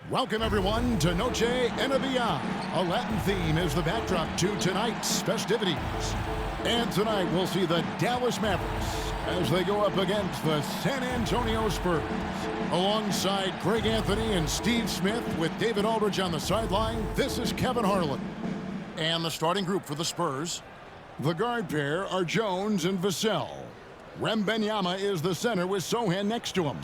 Welcome, everyone, to Noche en Beyond. A Latin theme is the backdrop to tonight's festivities. And tonight, we'll see the Dallas Mavericks as they go up against the San Antonio Spurs. Alongside Greg Anthony and Steve Smith with David Aldridge on the sideline, this is Kevin Harlan. And the starting group for the Spurs. The guard pair are Jones and Vassell. Wembanyama is the center with Sohan next to him.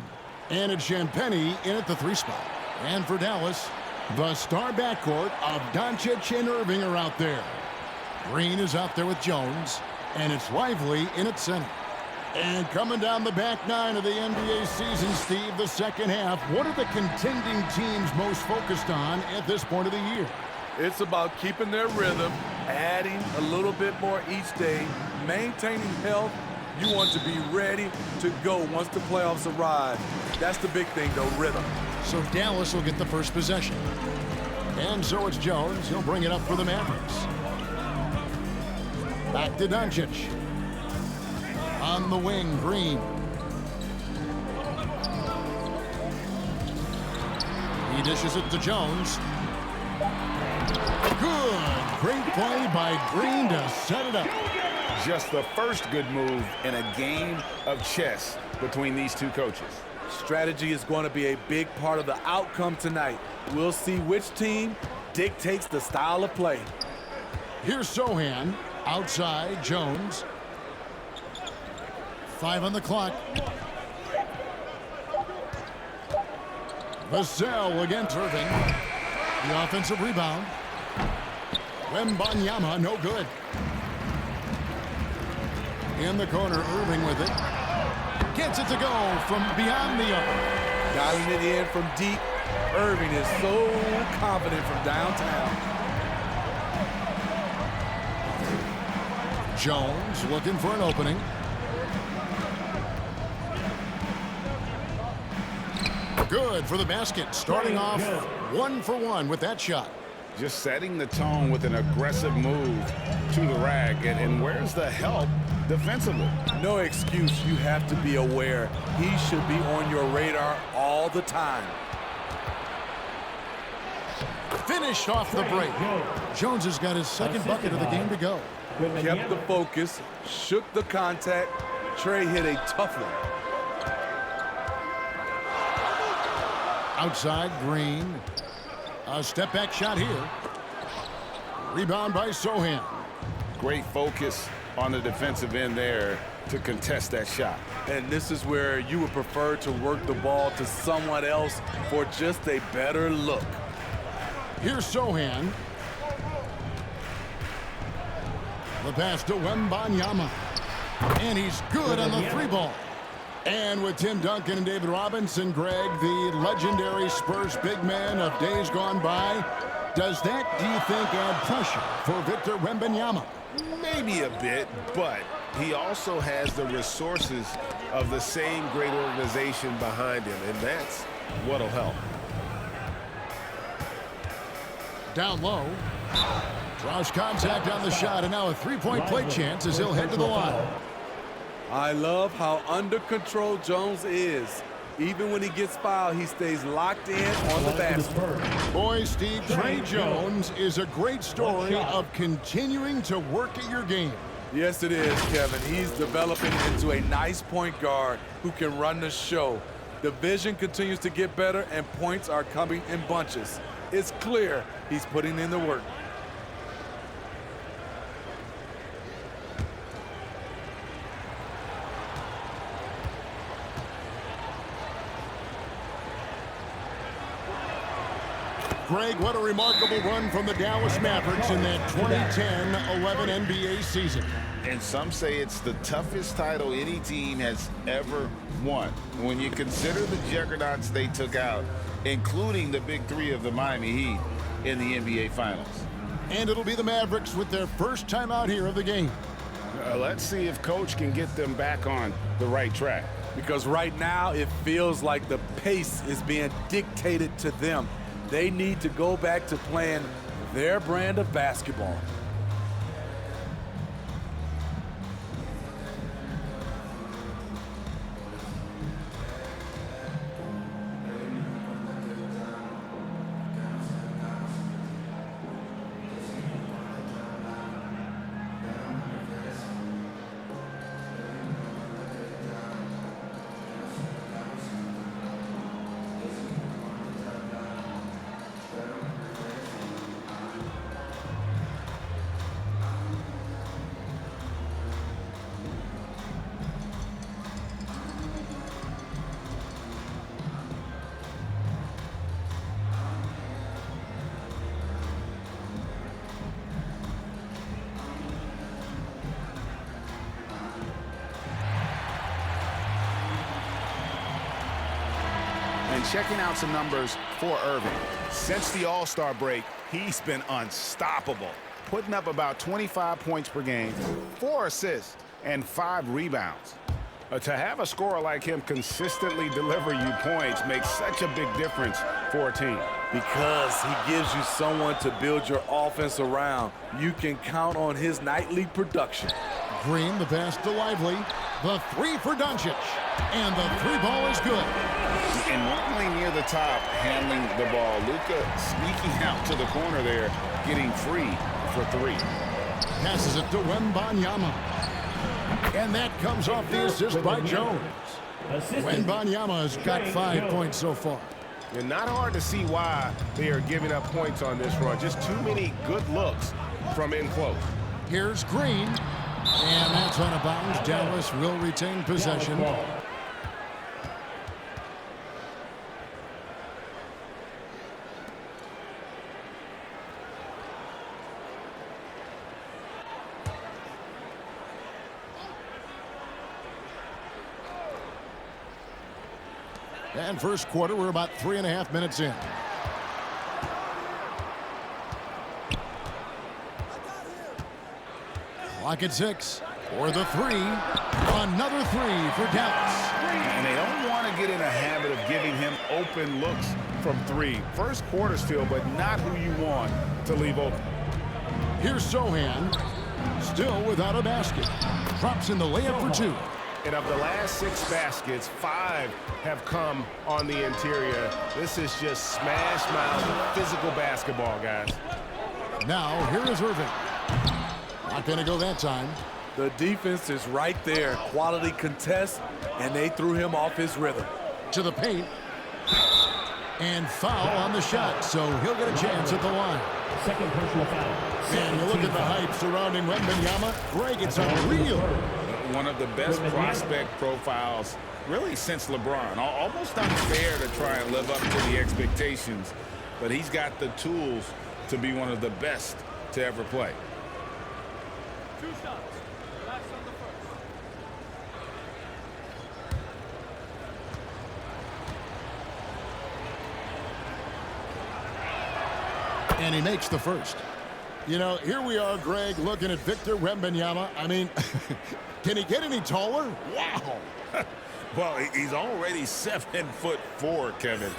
And it's Champagnie in at the 3 spot. And for Dallas, the star backcourt of Doncic and Irving are out there. Green is out there with Jones, and it's Lively in at center. And coming down the back 9 of the NBA season, Steve, the second half, what are the contending teams most focused on at this point of the year? It's about keeping their rhythm, adding a little bit more each day, maintaining health. You want to be ready to go once the playoffs arrive. That's the big thing, though, rhythm. So Dallas will get the first possession. And so it's Jones. He'll bring it up for the Mavericks. Back to Doncic. On the wing, Green. He dishes it to Jones. Good. Great play by Green to set it up. Just the first good move in a game of chess between these two coaches. Strategy is going to be a big part of the outcome tonight. We'll see which team dictates the style of play. Here's Sohan. Outside, Jones. 5 on the clock. Vassell against Irving. The offensive rebound. Wembanyama, no good. In the corner, Irving with it. Gets it to go from beyond the arc. Dialing it in from deep. Irving is so confident from downtown. Jones looking for an opening. Good for the basket. Starting off 1 for 1 with that shot. Just setting the tone with an aggressive move to the rack. And where's the help defensively? No excuse. You have to be aware. He should be on your radar all the time. Finished off the break. Jones has got his second bucket of the game to go. Kept the focus, shook the contact. Trey hit a tough one. Outside, Green. A step-back shot here. Rebound by Sohan. Great focus on the defensive end there to contest that shot. And this is where you would prefer to work the ball to someone else for just a better look. Here's Sohan. The pass to Wembanyama. And he's good on the 3-ball. And with Tim Duncan and David Robinson, Greg, the legendary Spurs big man of days gone by, does that, do you think, add pressure for Victor Wembanyama? Maybe a bit, but he also has the resources of the same great organization behind him, and that's what'll help. Down low. Draws contact on the shot, and now a 3-point play chance as he'll head to the line. I love how under control Jones is. Even when he gets fouled, he stays locked in on the basket. Boy, Steve, Trey Jones is a great story of continuing to work at your game. Yes, it is, Kevin. He's developing into a nice point guard who can run the show. The vision continues to get better, and points are coming in bunches. It's clear he's putting in the work. Greg, what a remarkable run from the Dallas Mavericks in that 2010-11 NBA season. And some say it's the toughest title any team has ever won. When you consider the juggernauts they took out, including the big 3 of the Miami Heat in the NBA Finals. And it'll be the Mavericks with their first time out here of the game. Let's see if Coach can get them back on the right track. Because right now it feels like the pace is being dictated to them. They need to go back to playing their brand of basketball. And checking out some numbers for Irving. Since the All-Star break, he's been unstoppable, putting up about 25 points per game, 4 assists, and 5 rebounds. To have a scorer like him consistently deliver you points makes such a big difference for a team. Because he gives you someone to build your offense around. You can count on his nightly production. Green, the pass to Lively. The three for Doncic. And the three ball is good. And normally near the top, handling the ball. Luka sneaking out to the corner there, getting free for 3. Passes it to Wembanyama. And that comes off the assist by Jones. Wembanyama has got 5 points so far. And not hard to see why they are giving up points on this run. Just too many good looks from in close. Here's Green. And that's out of bounds. Dallas will retain possession. And first quarter, we're about 3.5 minutes in. Clock at 6 for the 3. Another 3 for Dallas. And they don't want to get in a habit of giving him open looks from 3. First quarter still, but not who you want to leave open. Here's Sohan. Still without a basket. Drops in the layup for 2. And of the last 6 baskets, 5 have come on the interior. This is just smash mouth physical basketball, guys. Now, here is Irving. Not going to go that time. The defense is right there. Quality contest, and they threw him off his rhythm. To the paint. And foul on the shot, so he'll get a chance at the line. Second personal foul. And you look at the hype surrounding Wembanyama. Greg, it's unreal. One of the best prospect profiles really since LeBron. Almost unfair to try and live up to the expectations, but he's got the tools to be one of the best to ever play. 2 shots. Last on the first. And he makes the first. You know, here we are, Greg, looking at Victor Wembanyama. I mean, can he get any taller? Wow. Well, he's already 7'4", Kevin.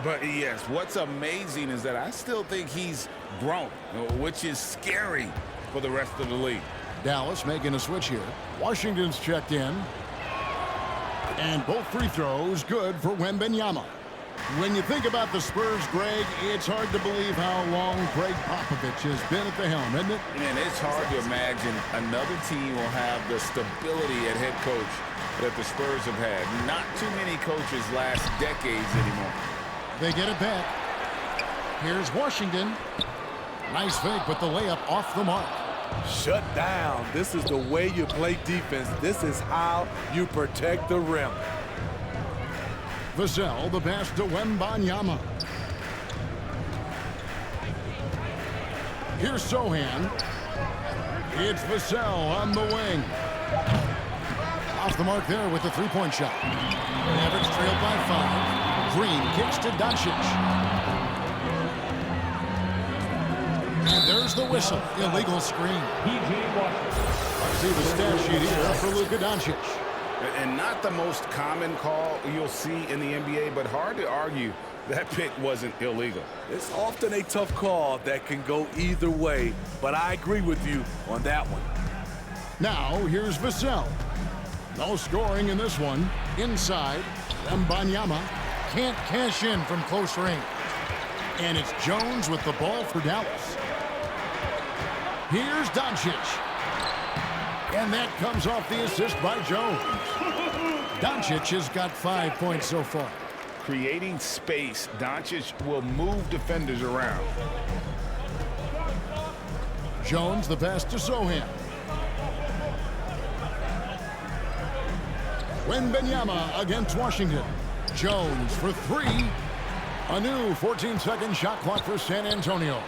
But yes, what's amazing is that I still think he's grown, which is scary for the rest of the league. Dallas making a switch here. Washington's checked in. And both free throws good for Wembanyama. When you think about the Spurs, Greg, it's hard to believe how long Greg Popovich has been at the helm, isn't it? And it's hard to imagine another team will have the stability at head coach that the Spurs have had. Not too many coaches last decades anymore. They get it back. Here's Washington. Nice fake, but the layup off the mark. Shut down. This is the way you play defense. This is how you protect the rim. Vassell, the pass to Wembanyama. Here's Sohan. It's Vassell on the wing. Off the mark there with the three-point shot. Mavericks trailed by 5. Green kicks to Doncic. And there's the whistle. Illegal screen. See the stat sheet here for Luka Doncic. And not the most common call you'll see in the NBA, but hard to argue that pick wasn't illegal. It's often a tough call that can go either way, but I agree with you on that one. Now, here's Vassell. No scoring in this one. Inside, Wembanyama can't cash in from close range. And it's Jones with the ball for Dallas. Here's Doncic. And that comes off the assist by Jones. Doncic has got 5 points so far. Creating space, Doncic will move defenders around. Jones, the pass to Sohan. Wembanyama against Washington. Jones for 3. A new 14-second shot clock for San Antonio.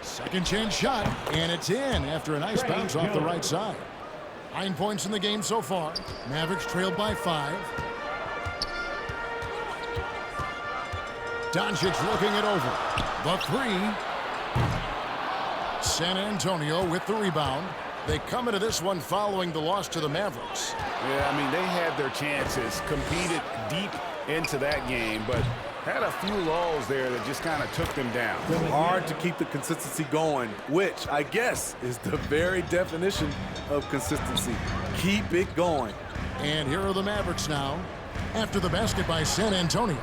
Second chance shot, and it's in after a nice bounce off the right side. 9 points in the game so far. Mavericks trailed by 5. Doncic looking it over. The 3. San Antonio with the rebound. They come into this one following the loss to the Mavericks. Yeah, I mean, they had their chances, competed deep into that game, but had a few lulls there that just kind of took them down. Hard to keep the consistency going, which I guess is the very definition of consistency. Keep it going. And here are the Mavericks now. After the basket by San Antonio.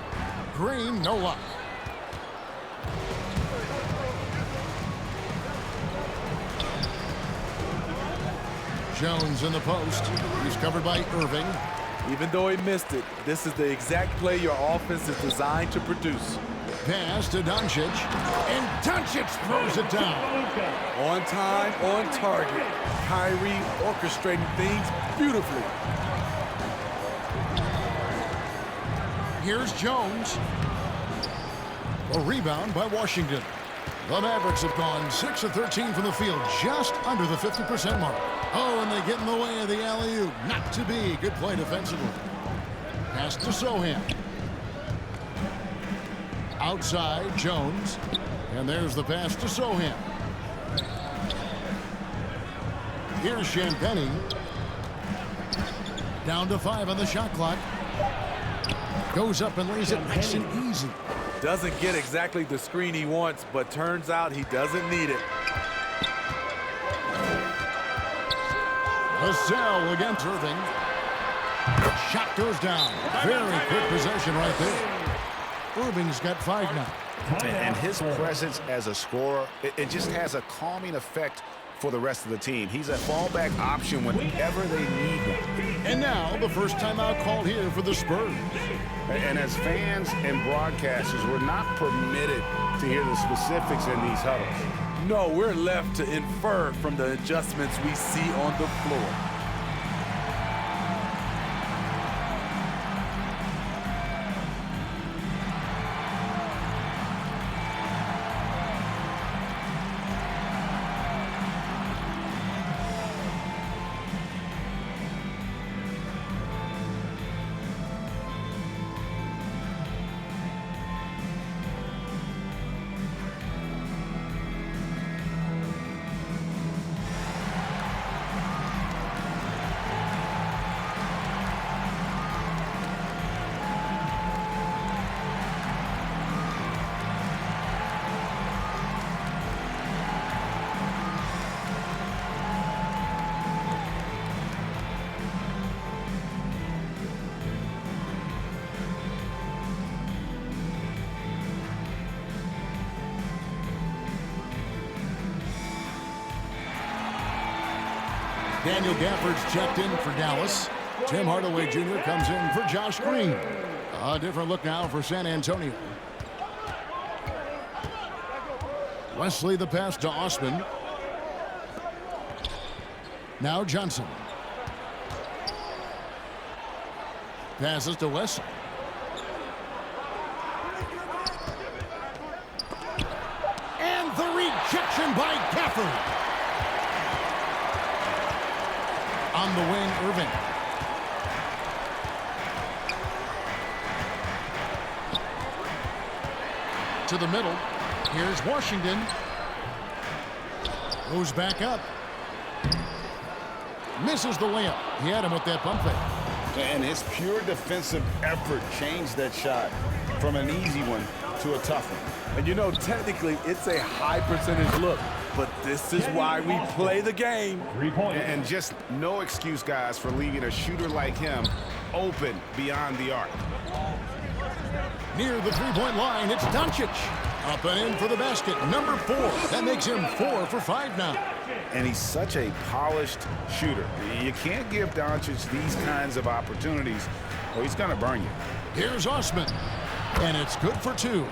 Green, no luck. Jones in the post. He's covered by Irving. Even though he missed it, this is the exact play your offense is designed to produce. Pass to Doncic. And Doncic throws it down. On time, on target. Kyrie orchestrating things beautifully. Here's Jones. A rebound by Washington. The Mavericks have gone 6 of 13 from the field, just under the 50% mark. Oh, and they get in the way of the alley-oop. Not to be. Good play defensively. Pass to Sohan. Outside, Jones. And there's the pass to Sohan. Here's Champagnie. Down to 5 on the shot clock. Goes up and lays it nice and easy. Doesn't get exactly the screen he wants, but turns out he doesn't need it. Vassell against Irving. Shot goes down. Very quick possession right there. Irving's got 5 now. And his presence as a scorer, it just has a calming effect for the rest of the team. He's a fallback option whenever they need one. And now the first timeout called here for the Spurs. And as fans and broadcasters, we're not permitted to hear the specifics in these huddles. No, we're left to infer from the adjustments we see on the floor. Daniel Gafford's checked in for Dallas. Tim Hardaway Jr. comes in for Josh Green. A different look now for San Antonio. Wesley the pass to Osman. Now Johnson. Passes to Wesley. And the rejection by Gafford. On the wing, Irving. To the middle. Here's Washington. Goes back up. Misses the layup. He had him with that pump fake. And his pure defensive effort changed that shot from an easy one to a tough one. And you know, technically, it's a high percentage look, but this is why we play the game. 3 points. And just no excuse, guys, for leaving a shooter like him open beyond the arc. Near the three-point line, it's Doncic. Up and in for the basket, number 4. That makes him 4 for 5 now. And he's such a polished shooter. You can't give Doncic these kinds of opportunities or he's going to burn you. Here's Osman. And it's good for 2.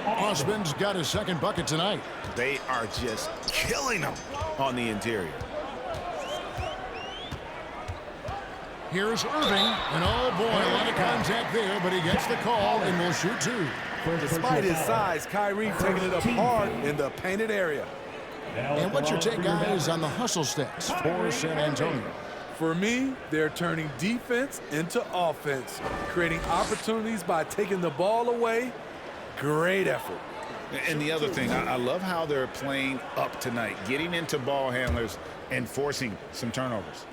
Osman's got his second bucket tonight. They are just killing him on the interior. Here's Irving. And oh boy, a lot of contact there, but he gets the call and will shoot 2. Despite his size, Kyrie taking it up hard in the painted area. And what's your take, guys, on the hustle stats for San Antonio? For me, they're turning defense into offense, creating opportunities by taking the ball away. Great effort. And the other thing, I love how they're playing up tonight, getting into ball handlers and forcing some turnovers.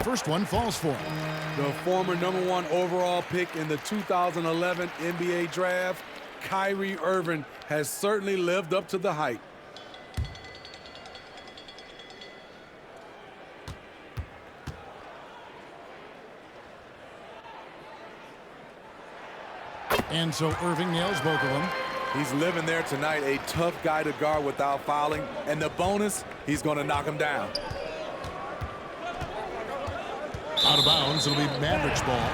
First one falls for him. The former #1 overall pick in the 2011 NBA draft, Kyrie Irving, has certainly lived up to the hype. And so Irving nails both of them. He's living there tonight, a tough guy to guard without fouling. And the bonus, he's going to knock him down. Out of bounds, it'll be Mavericks ball.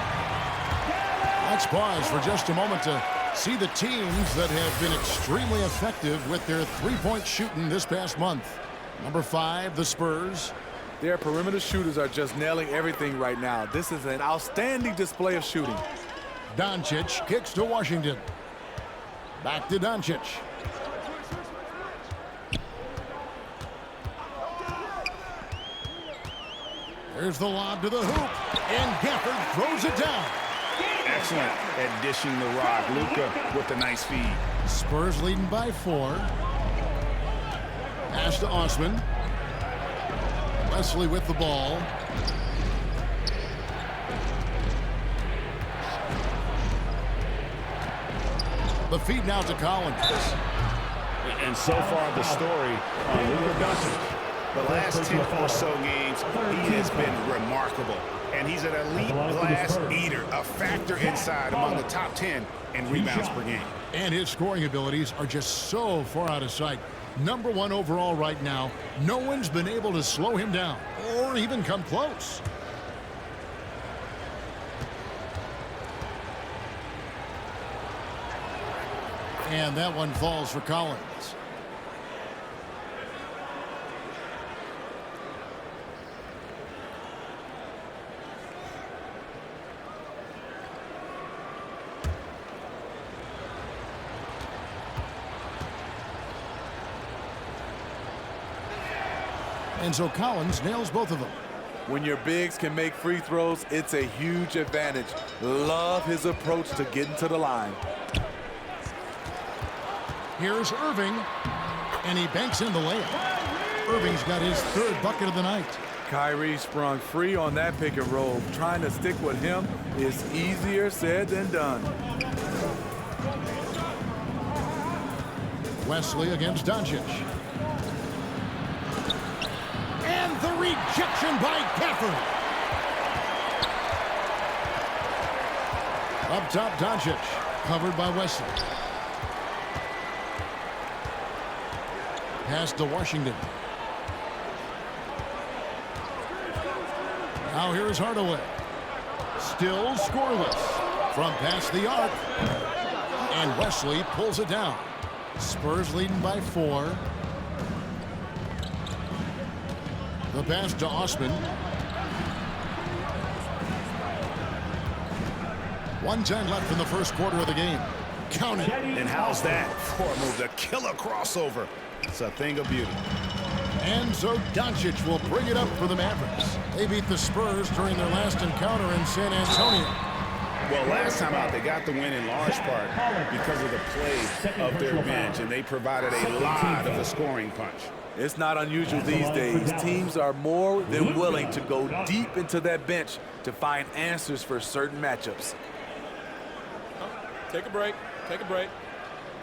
Let's pause for just a moment to see the teams that have been extremely effective with their three-point shooting this past month. Number 5, the Spurs. Their perimeter shooters are just nailing everything right now. This is an outstanding display of shooting. Doncic kicks to Washington. Back to Doncic. There's the lob to the hoop, and Gafford throws it down. Excellent at dishing the rock. Luka with a nice feed. Spurs leading by 4. Pass to Osman. Wesley with the ball. The feed now to Collins. And so far the story on Luka Doncic. The last 10 or so games, he has been remarkable. And he's an elite glass eater, a factor inside among the top 10 in rebounds per game. And his scoring abilities are just so far out of sight. #1 overall right now. No one's been able to slow him down or even come close. And that one falls for Collins. And so Collins nails both of them. When your bigs can make free throws, it's a huge advantage. Love his approach to getting to the line. Here's Irving, and he banks in the layup. Irving's got his 3rd bucket of the night. Kyrie sprung free on that pick and roll. Trying to stick with him is easier said than done. Wesley against Doncic. And the rejection by Gafford. Up top, Doncic, covered by Wesley. Pass to Washington. Now here's Hardaway. Still scoreless from past the arc. And Wesley pulls it down. Spurs leading by 4. The pass to Osman. 1:10 left in the first quarter of the game. Count it. And how's that for a move? The killer crossover. It's a thing of beauty. And so Doncic will bring it up for the Mavericks. They beat the Spurs during their last encounter in San Antonio. Well, last time out, they got the win in large part because of the play of their bench, and they provided a lot of the scoring punch. It's not unusual these days. Teams are more than willing to go deep into that bench to find answers for certain matchups. Take a break. Take a break.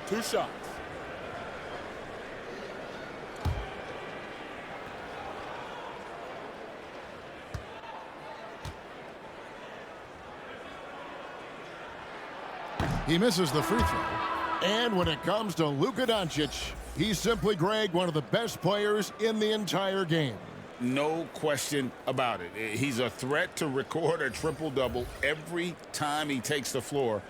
2 shots. He misses the free throw. And when it comes to Luka Doncic, he's simply, Greg, one of the best players in the entire game. No question about it. He's a threat to record a triple-double every time he takes the floor.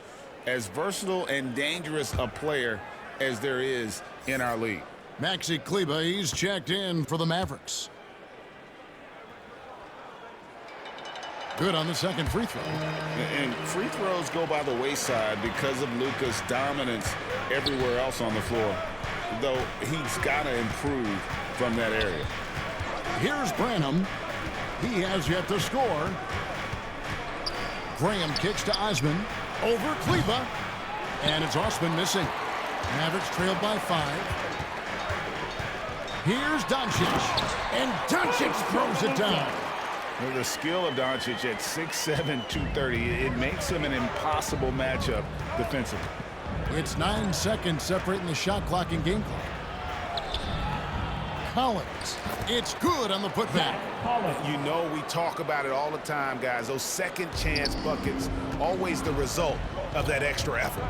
As versatile and dangerous a player as there is in our league. Maxi Kleber, he's checked in for the Mavericks. Good on the second free throw. And free throws go by the wayside because of Luka's dominance everywhere else on the floor. though he's got to improve from that area. Here's Branham. He has yet to score. Graham kicks to Osman. Over Kleba. And it's Osman missing. Mavericks trailed by 5. Here's Doncic. And Doncic throws it down. Well, the skill of Doncic at 6'7", 230, it makes him an impossible matchup defensively. It's 9 seconds separating the shot clock and game clock. Collins. It's good on the putback. You know, we talk about it all the time, guys. Those second chance buckets, always the result of that extra effort.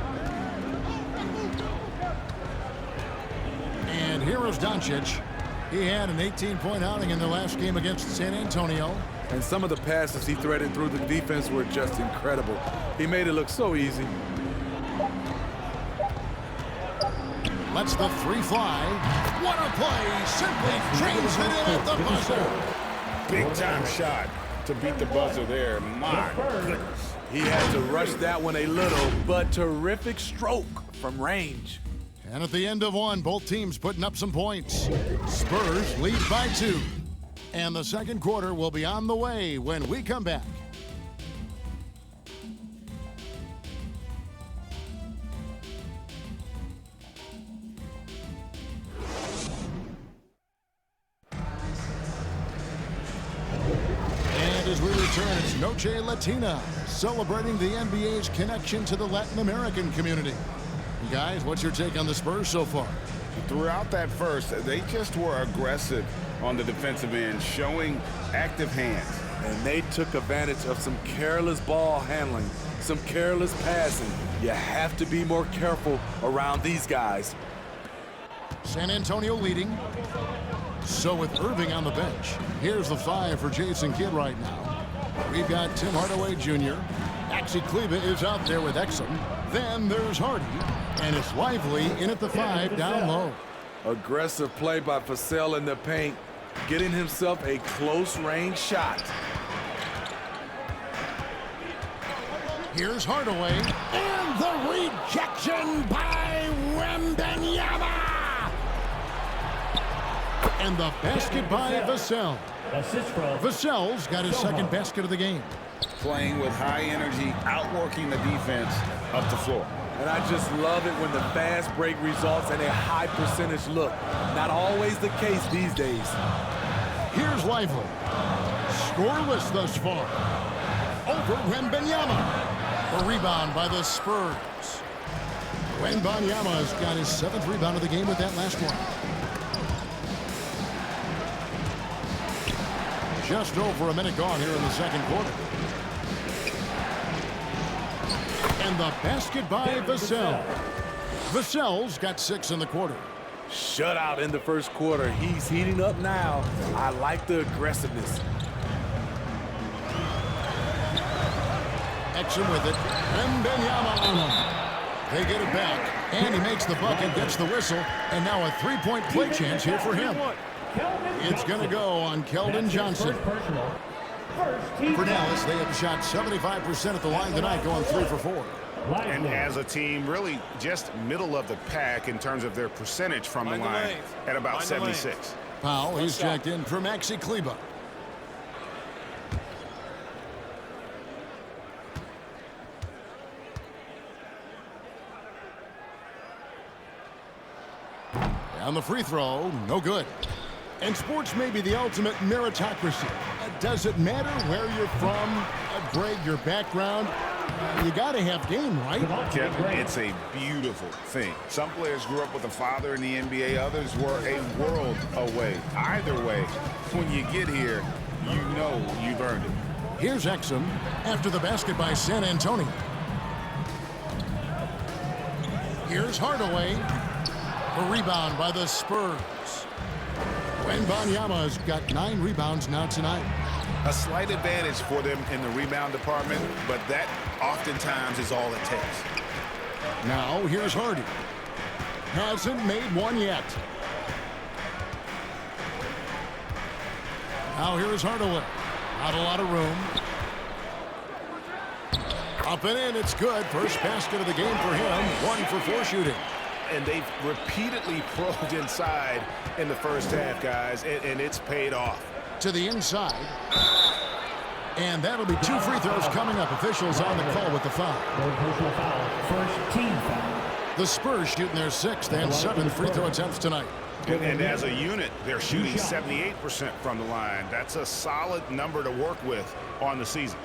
And here is Doncic. He had an 18-point outing in the last game against San Antonio. And some of the passes he threaded through the defense were just incredible. He made it look so easy. Lets the 3 fly. What a play! Simply trains it in at the buzzer. Big time shot to beat the buzzer there. My goodness. He had to rush that one a little, but terrific stroke from range. And at the end of one, both teams putting up some points. Spurs lead by 2. And the second quarter will be on the way when we come back. And as we return, it's Noche Latina, celebrating the NBA's connection to the Latin American community. Guys, what's your take on the Spurs so far? Throughout that first, they just were aggressive on the defensive end, showing active hands. And they took advantage of some careless ball handling, some careless passing. You have to be more careful around these guys. San Antonio leading. So with Irving on the bench, here's the 5 for Jason Kidd right now. We've got Tim Hardaway Jr. Maxi Kleba is out there with Exum. Then there's Hardy. And it's Lively in at the 5 down low. Aggressive play by Vassell in the paint, getting himself a close-range shot. Here's Hardaway. And the rejection by Wembanyama. And the basket by Vassell. Vassell's got his second basket of the game. Playing with high energy, outworking the defense up the floor. And I just love it when the fast break results in a high percentage look. Not always the case these days. Here's Lively. Scoreless thus far. Over Wembanyama. A rebound by the Spurs. Wembanyama's got his 7th rebound of the game with that last one. Just over a minute gone here in the second quarter. And the basket by Vassell. Vassell's got 6 in the quarter. Shutout in the first quarter. He's heating up now. I like the aggressiveness. Exum with it. Wembanyama on him. They get it back. And he makes the bucket, gets the whistle. And now a 3-point play chance here for him. It's going to go on Keldon Johnson. For Dallas, they have shot 75% at the line tonight, going 3 for 4. And as a team, really just middle of the pack in terms of their percentage from the line at about 76. Powell, he's checked in for Maxi Kleba. On the free throw, no good. And sports may be the ultimate meritocracy. Does it matter where you're from, Greg, your background? You got to have game, right? Kevin, it's a beautiful thing. Some players grew up with a father in the NBA. Others were a world away. Either way, when you get here, you know you've earned it. Here's Exum after the basket by San Antonio. Here's Hardaway. The rebound by the Spurs. Wembanyama's got 9 rebounds now tonight. A slight advantage for them in the rebound department, but that oftentimes is all it takes. Now here's Hardy. Hasn't made one yet. Now here's Hardaway. Not a lot of room. Up and in, it's good. First basket of the game for him. 1 for 4 shooting. and they've repeatedly probed inside in the first half, guys, and it's paid off. To the inside. And that'll be 2 free throws coming up. Officials on the call with the foul. Personal foul. First team foul. The Spurs shooting their 6th and 7th free throw attempts tonight. And as a unit, they're shooting 78% from the line. That's a solid number to work with on the season.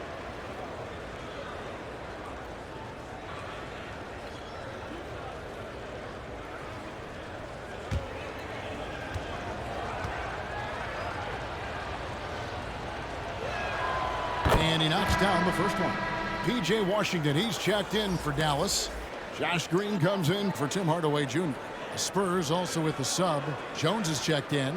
And he knocks down the first one. P.J. Washington, he's checked in for Dallas. Josh Green comes in for Tim Hardaway Jr. The Spurs also with the sub. Jones is checked in.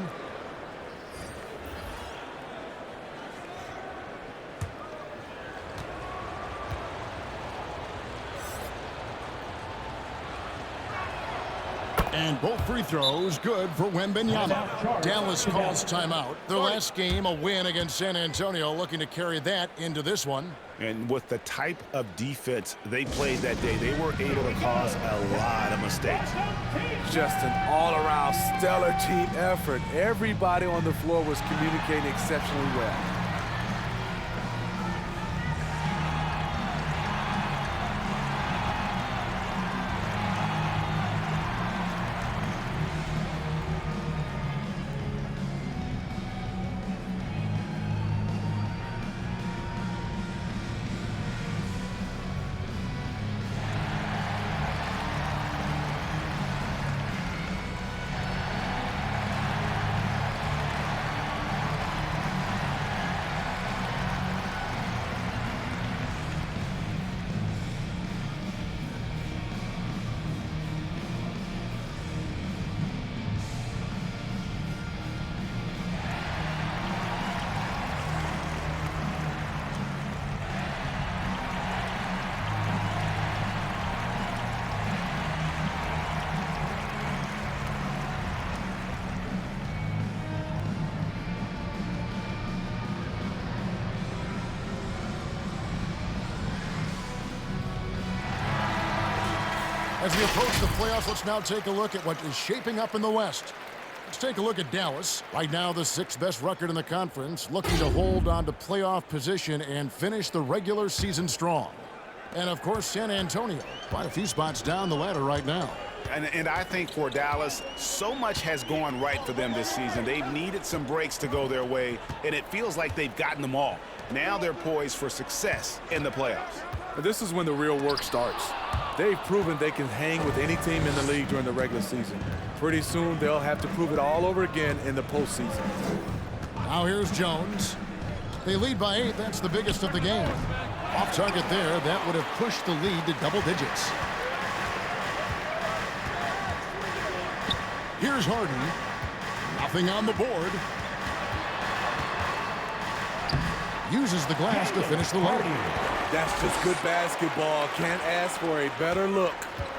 And both free throws good for Wembanyama. Dallas calls timeout. Their last game, a win against San Antonio, looking to carry that into this one. And with the type of defense they played that day, they were able to cause a lot of mistakes. Just an all-around stellar team effort. Everybody on the floor was communicating exceptionally well. As we approach the playoffs, let's now take a look at what is shaping up in the West. Let's take a look at Dallas. Right now, the 6th best record in the conference, looking to hold on to playoff position and finish the regular season strong. And, of course, San Antonio, quite a few spots down the ladder right now. And I think for Dallas, so much has gone right for them this season. They've needed some breaks to go their way, and it feels like they've gotten them all. Now they're poised for success in the playoffs. This is when the real work starts. They've proven they can hang with any team in the league during the regular season. Pretty soon, they'll have to prove it all over again in the postseason. Now here's Jones. They lead by 8. That's the biggest of the game. Off target there. That would have pushed the lead to double digits. Here's Harden. Nothing on the board. Uses the glass to finish the load. That's just good basketball. Can't ask for a better look.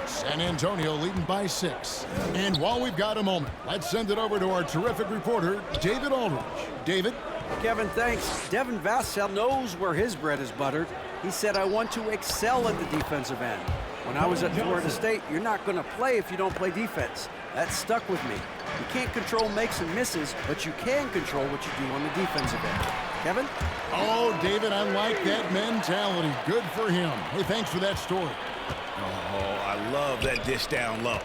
San Antonio leading by 6. And while we've got a moment, let's send it over to our terrific reporter, David Aldridge. David? Kevin, thanks. Devin Vassell knows where his bread is buttered. He said, I want to excel at the defensive end. When I was at Florida State, you're not going to play if you don't play defense. That stuck with me. You can't control makes and misses, but you can control what you do on the defensive end. Kevin? Oh, David, I like that mentality. Good for him. Hey, thanks for that story. Oh, I love that dish down low.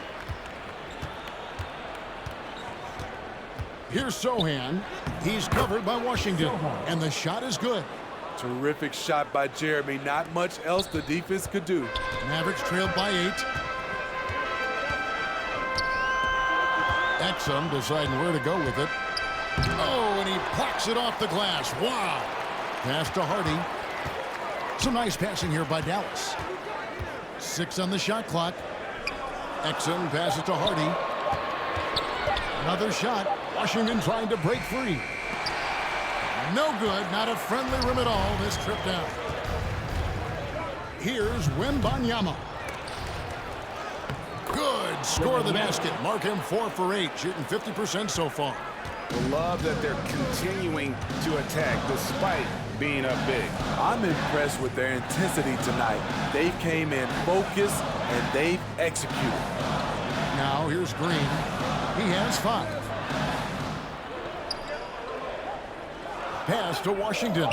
Here's Sohan. He's covered by Washington, and the shot is good. Terrific shot by Jeremy. Not much else the defense could do. Mavericks trailed by 8. Exum deciding where to go with it. Oh, and he plucks it off the glass. Wow. Pass to Hardy. Some nice passing here by Dallas. 6 on the shot clock. Exum passes to Hardy. Another shot. Washington trying to break free. No good. Not a friendly rim at all this trip down. Here's Wembanyama. Good. Score the basket. Mark him 4 for 8. Shooting 50% so far. Love that they're continuing to attack despite being up big. I'm impressed with their intensity tonight. They came in focused and they've executed. Now here's Green. He has 5. Pass to Washington.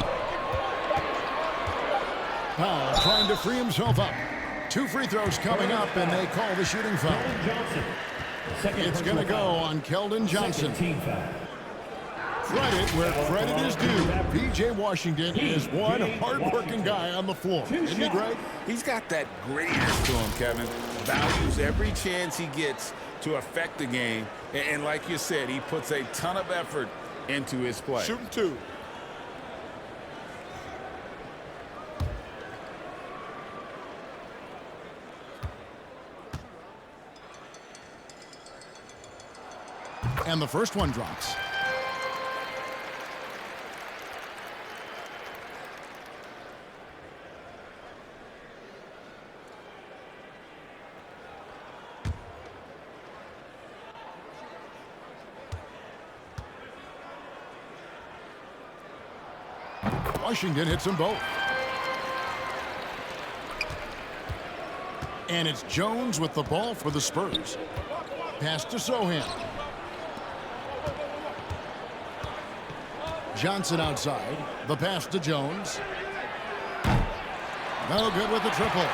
Powell trying to free himself up. 2 free throws coming up, and they call the shooting foul. It's going to go on Keldon Johnson. Credit where credit is due. P.J. Washington is one hard-working guy on the floor. Isn't he, Greg? He's got that grittiness to him, Kevin. Values every chance he gets to affect the game. And like you said, he puts a ton of effort into his play. Shooting 2. And the first one drops. Washington hits them both. And it's Jones with the ball for the Spurs. Pass to Sohan. Johnson outside. The pass to Jones. No good with the triple.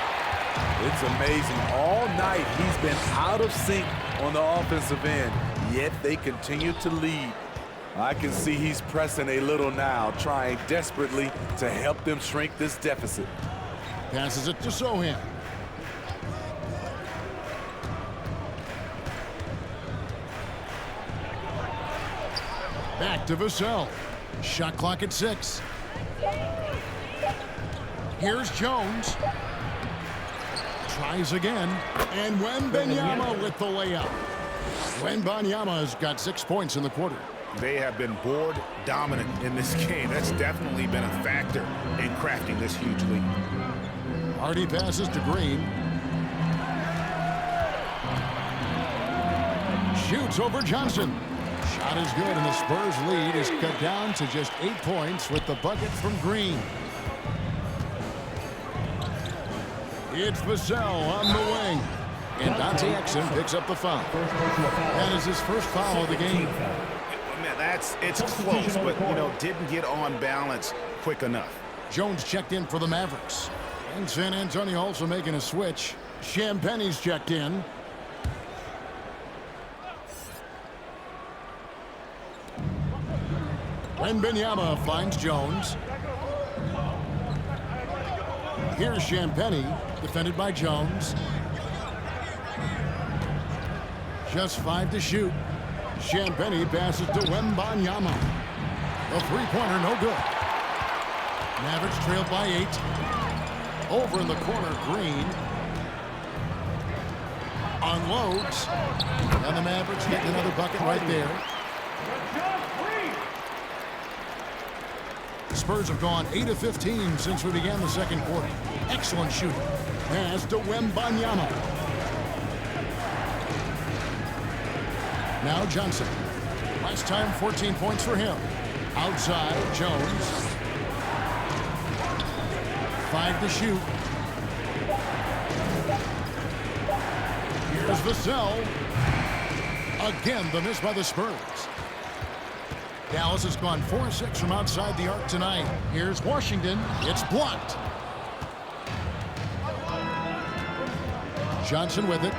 It's amazing. All night he's been out of sync on the offensive end, yet they continue to lead. I can see he's pressing a little now, trying desperately to help them shrink this deficit. Passes it to Sohan. Back to Vassell. Shot clock at 6. Here's Jones. Tries again. And Wembanyama with the layup. Wembanyama's got 6 points in the quarter. They have been board dominant in this game. That's definitely been a factor in crafting this huge lead. Hardy passes to Green. Shoots over Johnson. Shot is good, and the Spurs lead is cut down to just 8 points with the bucket from Green. It's Vassell on the wing. And Dante Exum picks up the foul. That is his first foul of the game. It's close, but, didn't get on balance quick enough. Jones checked in for the Mavericks. And San Antonio also making a switch. Champagne's checked in. Wembanyama finds Jones. Here's Champagne, defended by Jones. Just 5 to shoot. Champagne passes to Wembanyama. The three-pointer, no good. Mavericks trailed by 8. Over in the corner, Green unloads. And the Mavericks get another bucket right there. The Spurs have gone 8 of 15 since we began the second quarter. Excellent shooting. Pass to Wembanyama. Now Johnson. Last time 14 points for him. Outside, Jones. 5 to shoot. Here's Vassell. Again, the miss by the Spurs. Dallas has gone 4-6 from outside the arc tonight. Here's Washington. It's blocked. Johnson with it.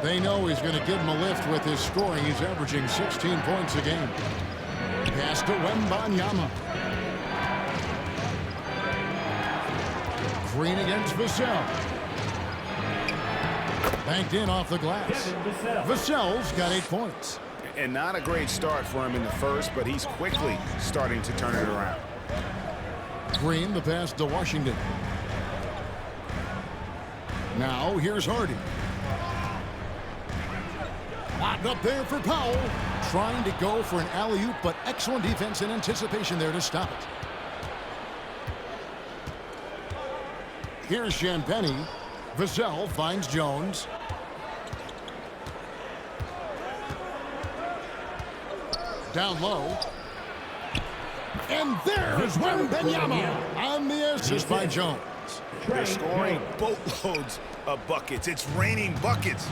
They know he's going to give him a lift with his scoring. He's averaging 16 points a game. Pass to Wembanyama. Green against Vassell. Banked in off the glass. Vassell's got 8 points. And not a great start for him in the first, but he's quickly starting to turn it around. Green, the pass to Washington. Now here's Hardy. Locked up there for Powell. Trying to go for an alley-oop, but excellent defense and anticipation there to stop it. Here's Champagnie. Vassell finds Jones. Down low. And there's Wembanyama on the assist by Jones. They're scoring boatloads of buckets. It's raining buckets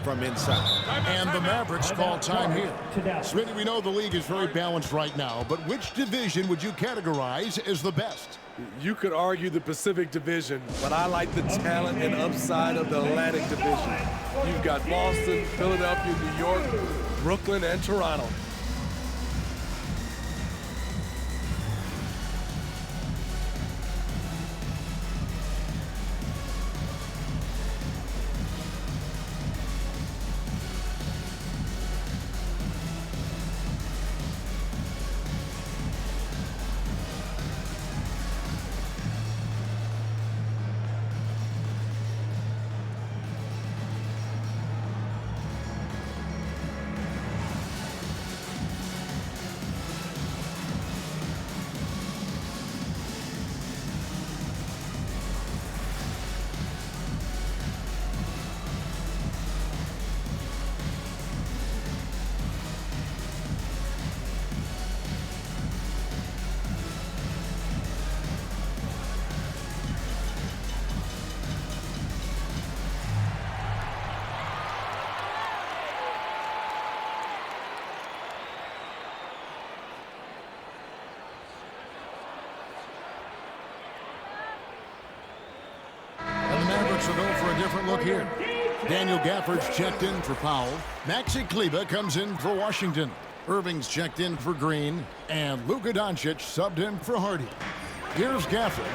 from inside. And the Mavericks call time here. Smitty, we know the league is very balanced right now, but which division would you categorize as the best? You could argue the Pacific Division, but I like the talent and upside of the Atlantic Division. You've got Boston, Philadelphia, New York, Brooklyn, and Toronto. Will go for a different look here. Daniel Gafford's checked in for Powell. Maxi Kleber comes in for Washington. Irving's checked in for Green. And Luka Doncic subbed in for Hardy. Here's Gafford.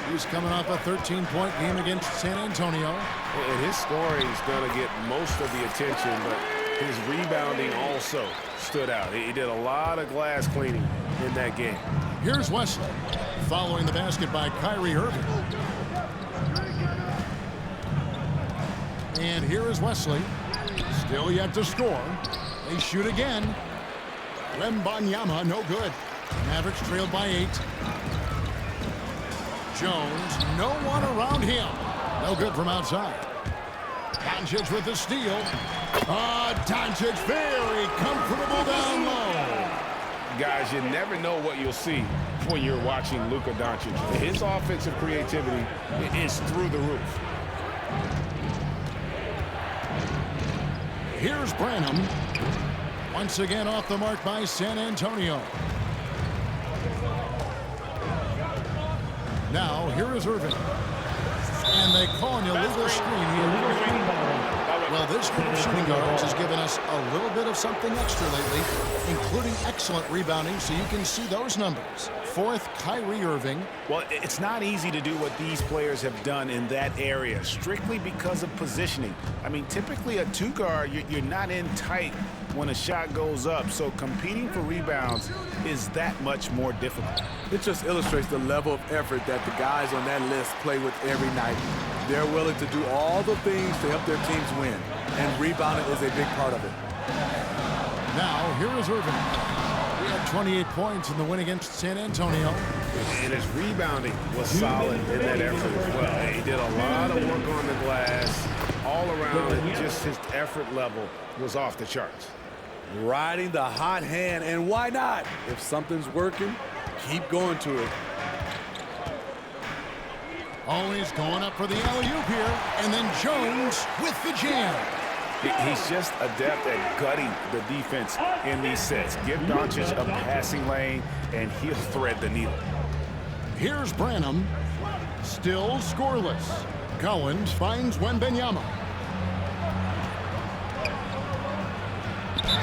He's coming off a 13-point game against San Antonio. And his scoring is going to get most of the attention, but his rebounding also stood out. He did a lot of glass cleaning in that game. Here's Wesley, following the basket by Kyrie Irving. And here is Wesley, still yet to score. They shoot again. Wembanyama, no good. Mavericks trailed by 8. Jones, no one around him. No good from outside. Doncic with the steal. Doncic very comfortable down low. Guys, you never know what you'll see when you're watching Luka Doncic. His offensive creativity is through the roof. Here's Branham. Once again off the mark by San Antonio. Now, here is Irving. And they call an illegal screen here. Well, this group of shooting guards has given us a little bit of something extra lately, including excellent rebounding, so you can see those numbers. 4th, Kyrie Irving. Well, it's not easy to do what these players have done in that area, strictly because of positioning. I mean, typically a 2-guard, you're not in tight when a shot goes up, so competing for rebounds is that much more difficult. It just illustrates the level of effort that the guys on that list play with every night. They're willing to do all the things to help their teams win, and rebounding is a big part of it. Now, here is Irving. He had 28 points in the win against San Antonio. And his rebounding was solid in that effort as well. He did a lot of work on the glass all around, and just his effort level was off the charts. Riding the hot hand, and why not? If something's working, keep going to it. Always going up for the alley-oop here, and then Jones with the jam. He's just adept at gutting the defense in these sets. Give Doncic a passing lane, and he'll thread the needle. Here's Branham, still scoreless. Collins finds Wembanyama.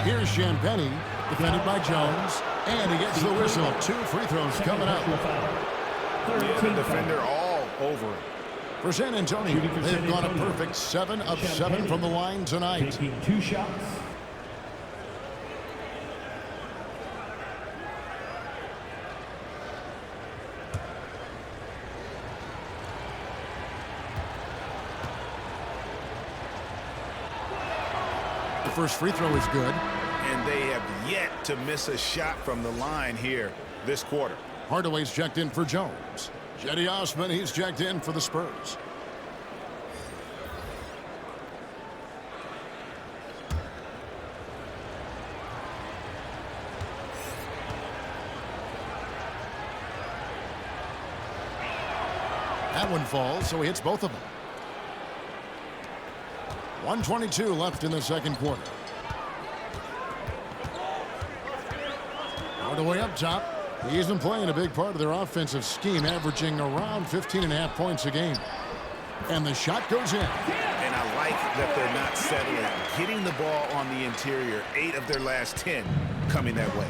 Here's Champagnie, defended by Jones, and he gets the whistle. 2 free throws coming up. Yeah, the defender all over it. For San Antonio, they've gone a perfect 7 of 7 from the line tonight. Taking 2 shots. The first free throw is good. And they have yet to miss a shot from the line here this quarter. Hardaway's checked in for Jones. Cedi Osman, he's checked in for the Spurs. That one falls, so he hits both of them. 1:22 left in the second quarter. All the way up top. He's been playing a big part of their offensive scheme, averaging around 15.5 points a game. And the shot goes in. And I like that they're not settling. Getting the ball on the interior, 8 of their last 10 coming that way.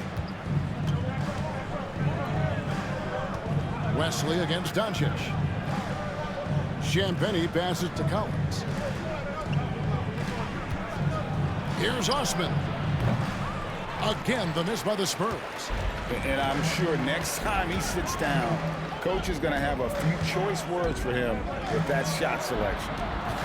Wesley against Doncic. Champagnie passes to Collins. Here's Osman. Again, the miss by the Spurs. And I'm sure next time he sits down, coach is going to have a few choice words for him with that shot selection.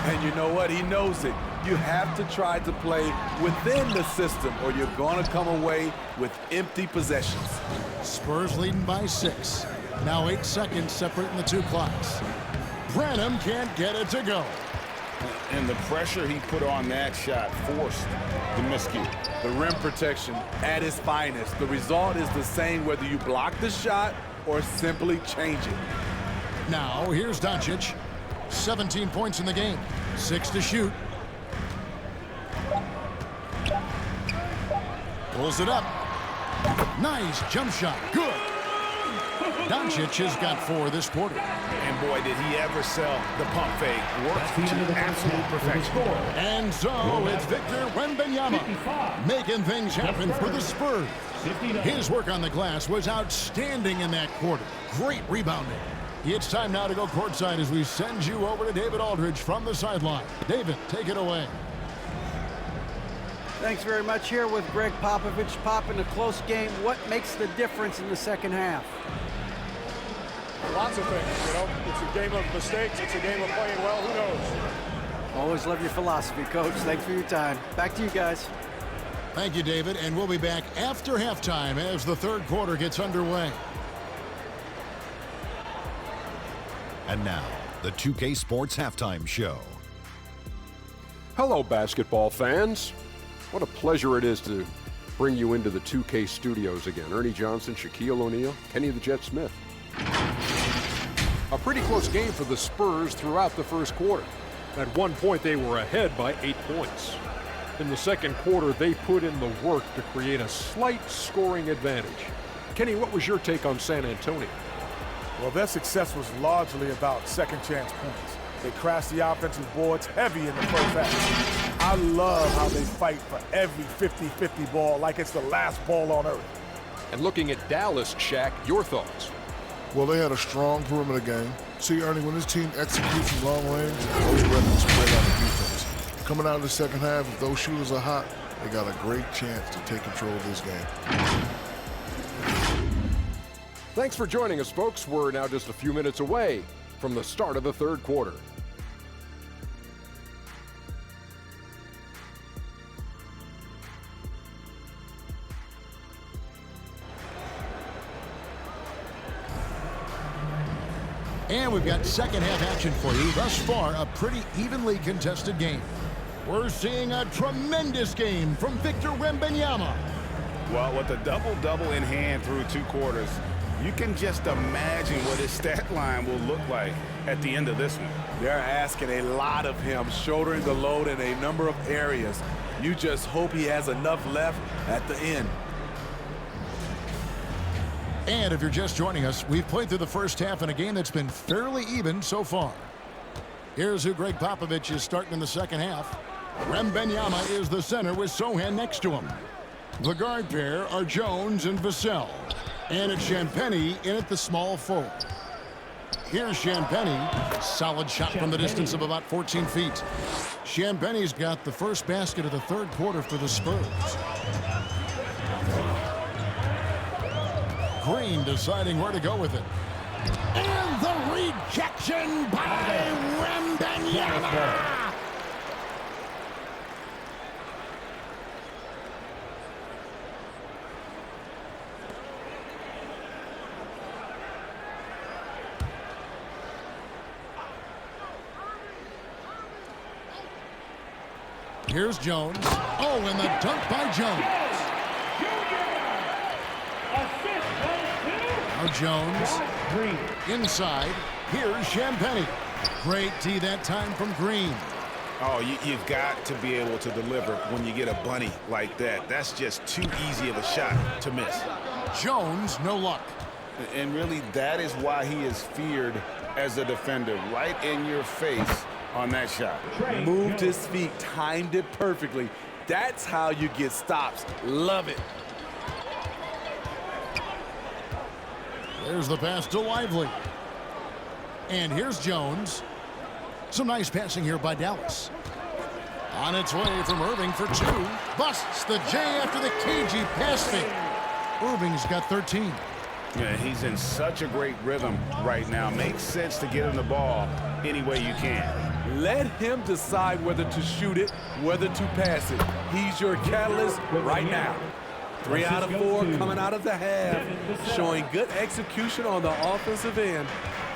And you know what? He knows it. You have to try to play within the system or you're going to come away with empty possessions. Spurs leading by 6. Now 8 seconds separating the two clocks. Branham can't get it to go. And the pressure he put on that shot forced the miscue. The rim protection at its finest. The result is the same whether you block the shot or simply change it. Now here's Doncic. 17 points in the game. 6 to shoot. Pulls it up. Nice jump shot. Good. Doncic has got 4 this quarter. And boy, did he ever sell the pump fake. Worked to absolute perfection. And so it's Victor Wembanyama making things happen for the Spurs. His work on the glass was outstanding in that quarter. Great rebounding. It's time now to go courtside as we send you over to David Aldridge from the sideline. David, take it away. Thanks very much. Here with Greg Popovich. Pop, in a close game, what makes the difference in the second half? Lots of things, you know. It's a game of mistakes. It's a game of playing well. Who knows? Always love your philosophy, Coach. Thanks for your time. Back to you guys. Thank you, David. And we'll be back after halftime as the third quarter gets underway. And now, the 2K Sports Halftime Show. Hello, basketball fans. What a pleasure it is to bring you into the 2K studios again. Ernie Johnson, Shaquille O'Neal, Kenny the Jet Smith. A pretty close game for the Spurs throughout the first quarter. At one point, they were ahead by 8 points. In the second quarter, they put in the work to create a slight scoring advantage. Kenny, what was your take on San Antonio? Well, their success was largely about second chance points. They crashed the offensive boards heavy in the first half. I love how they fight for every 50-50 ball like it's the last ball on earth. And looking at Dallas, Shaq, your thoughts? Well, they had a strong perimeter game. See, Ernie, when this team executes from long range, those weapons spread out the defense. Coming out of the second half, if those shooters are hot, they got a great chance to take control of this game. Thanks for joining us, folks. We're now just a few minutes away from the start of the third quarter. And we've got second half action for you. Thus far, a pretty evenly contested game. We're seeing a tremendous game from Victor Wembanyama. Well, with a double-double in hand through 2 quarters, you can just imagine what his stat line will look like at the end of this one. They're asking a lot of him, shouldering the load in a number of areas. You just hope he has enough left at the end. And if you're just joining us, we've played through the first half in a game that's been fairly even so far. Here's who Greg Popovich is starting in the second half. Wembanyama is the center with Sohan next to him. The guard pair are Jones and Vassell. And it's Champagnie in at the small forward. Here's Champagnie. Solid shot from the distance of about 14 feet. Champagnie's got the first basket of the third quarter for the Spurs. Green deciding where to go with it. And the rejection by Wembanyama. Here's Jones. Oh, and the dunk by Jones. Now Jones inside. Here's Champagnie. Great D that time from Green. Oh, you've got to be able to deliver when you get a bunny like that. That's just too easy of a shot to miss. Jones, no luck. And really, that is why he is feared as a defender, right in your face on that shot. Moved his feet, timed it perfectly. That's how you get stops. Love it. There's the pass to Lively. And here's Jones. Some nice passing here by Dallas. On its way from Irving for two. Busts the J after the cagey pass fake. Irving's got 13. Yeah, he's in such a great rhythm right now. Makes sense to get him the ball any way you can. Let him decide whether to shoot it, whether to pass it. He's your catalyst right now. 3 out of 4 coming out of the half, showing good execution on the offensive end.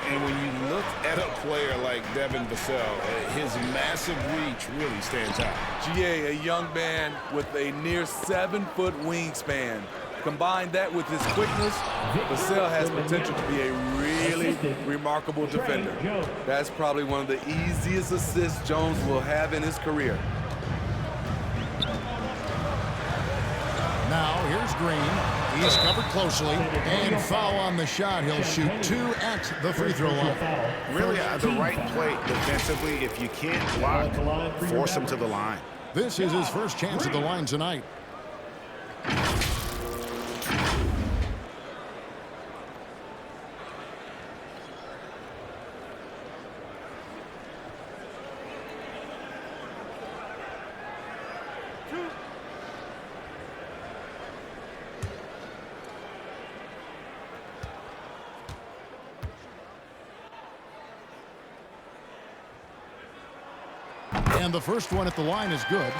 And when you look at a player like Devin Vassell, his massive reach really stands out. GA, a young man with a near 7-foot wingspan. Combine that with his quickness, Vassell has potential to be a really remarkable defender. That's probably one of the easiest assists Jones will have in his career. Now here's Green. He's covered closely. And foul on the shot. He'll shoot 2 at the free throw line. Really the right play defensively. If you can't block, force him to the line. This is his first chance at the line tonight. And the first one at the line is good.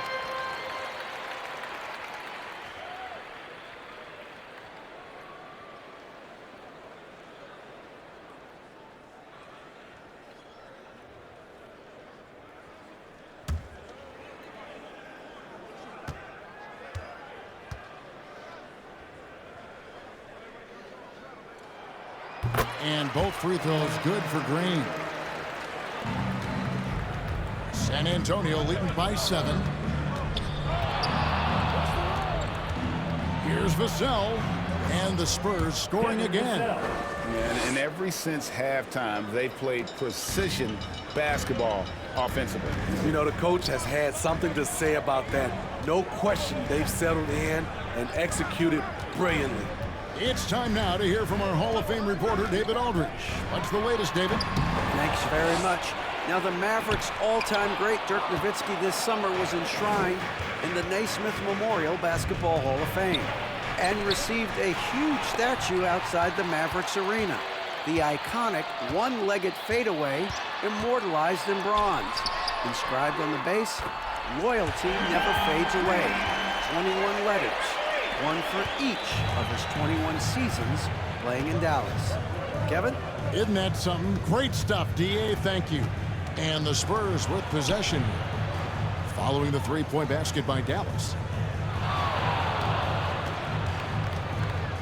And both free throws good for Green. San Antonio leading by 7. Here's Vassell, and the Spurs scoring again. And ever since halftime, they've played precision basketball offensively. You know, the coach has had something to say about that. No question, they've settled in and executed brilliantly. It's time now to hear from our Hall of Fame reporter, David Aldridge. What's the latest, David? Thanks very much. Now, the Mavericks' all-time great Dirk Nowitzki this summer was enshrined in the Naismith Memorial Basketball Hall of Fame and received a huge statue outside the Mavericks arena. The iconic one-legged fadeaway immortalized in bronze. Inscribed on the base, loyalty never fades away. 21 letters, one for each of his 21 seasons playing in Dallas. Kevin? Isn't that something? Great stuff, D.A. Thank you. And the Spurs with possession following the three-point basket by Dallas.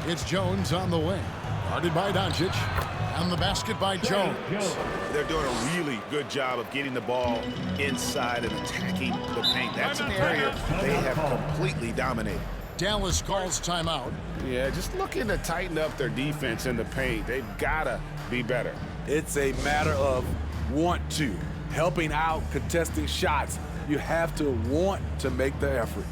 It's Jones on the wing. Guarded by Doncic. And the basket by Jones. They're doing a really good job of getting the ball inside and attacking the paint. That's an area they have completely dominated. Dallas calls timeout. Yeah, just looking to tighten up their defense in the paint. They've got to be better. It's a matter of want to. Helping out, contesting shots. You have to want to make the effort.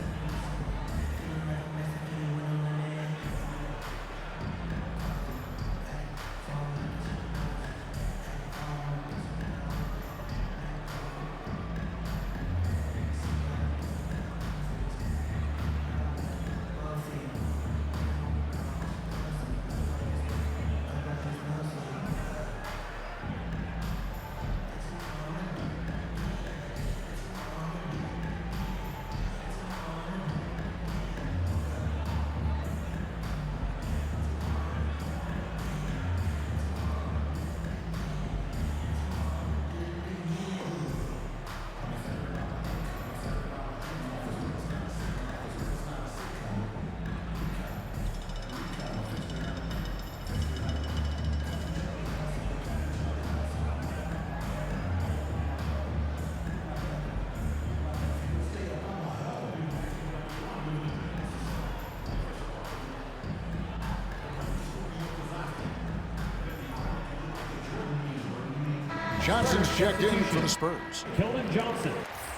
Johnson's checked in for the Spurs. Keldon Johnson.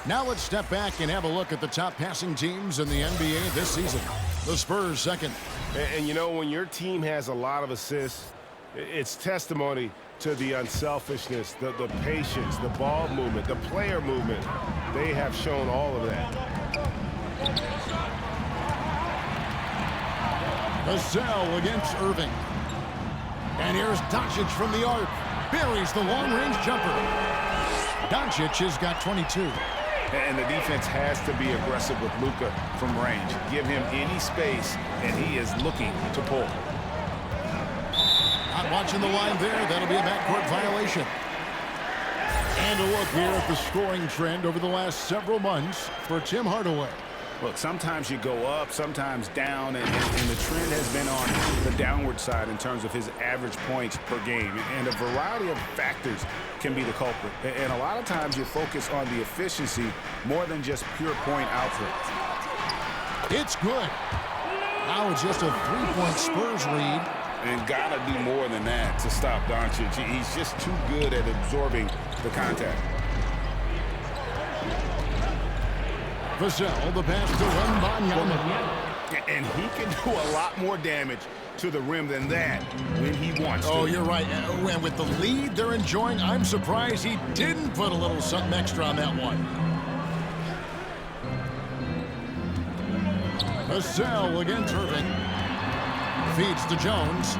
Now let's step back and have a look at the top passing teams in the NBA this season. The Spurs second. And you know, when your team has a lot of assists, it's testimony to the unselfishness, the patience, the ball movement, the player movement. They have shown all of that. Vassell against Irving. And here's Doncic from the arc. Buries the long-range jumper. Doncic has got 22. And the defense has to be aggressive with Luka from range. Give him any space, and he is looking to pull. Not watching the line there. That'll be a backcourt violation. And a look here at the scoring trend over the last several months for Tim Hardaway. Look, sometimes you go up, sometimes down, and the trend has been on the downward side in terms of his average points per game. And a variety of factors can be the culprit. And a lot of times you focus on the efficiency more than just pure point output. It's good. Now it's just a three-point Spurs lead. And gotta do more than that to stop Doncic. He's just too good at absorbing the contact. Vassell, the pass to Wembanyama. And he can do a lot more damage to the rim than that when he wants to. Oh, you're right. And with the lead they're enjoying, I'm surprised he didn't put a little something extra on that one. Vassell against Irving. Feeds to Jones.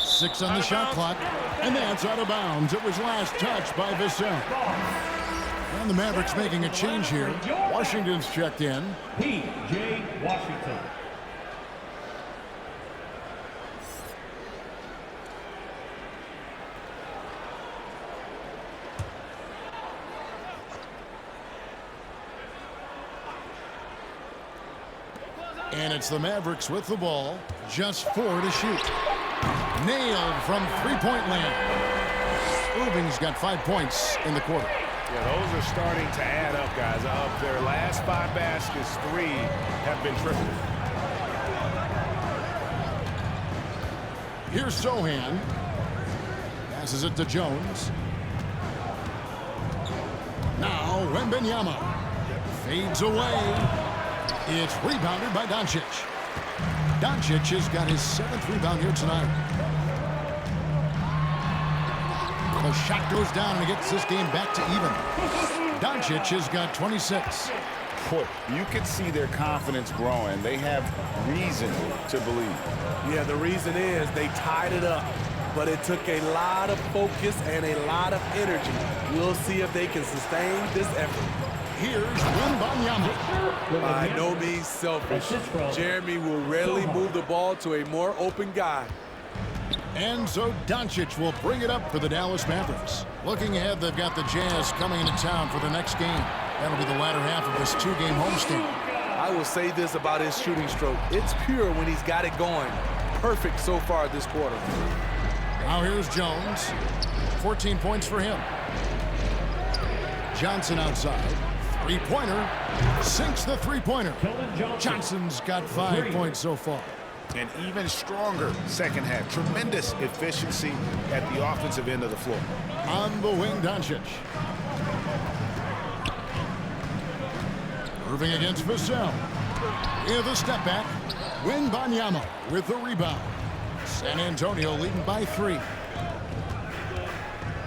6 on the shot clock. And that's out of bounds. It was last touched by Vassell. And the Mavericks making a change here. Washington's checked in. P.J. Washington. And it's the Mavericks with the ball. Just 4 to shoot. Nailed from three-point land. Irving's got 5 points in the quarter. Yeah, those are starting to add up, guys. Of their last 5 baskets, 3 have been triple. Here's Sohan. Passes it to Jones. Now Wembanyama. Fades away. It's rebounded by Doncic. Doncic has got his 7th rebound here tonight. The shot goes down and gets this game back to even. Doncic has got 26. Boy, you can see their confidence growing. They have reason to believe. Yeah, the reason is they tied it up, but it took a lot of focus and a lot of energy. We'll see if they can sustain this effort. Here's Wembanyama. By no means selfish. Jeremy will rarely move the ball to a more open guy. And so Doncic will bring it up for the Dallas Mavericks. Looking ahead, they've got the Jazz coming into town for the next game. That'll be the latter half of this 2-game homestand. I will say this about his shooting stroke. It's pure when he's got it going. Perfect so far this quarter. Now here's Jones. 14 points for him. Johnson outside. Three-pointer. Sinks the three-pointer. Johnson's got 5 points so far. An even stronger second half. Tremendous efficiency at the offensive end of the floor. On the wing, Doncic. Irving against Vassell. In the step back. Wembanyama with the rebound. San Antonio leading by 3.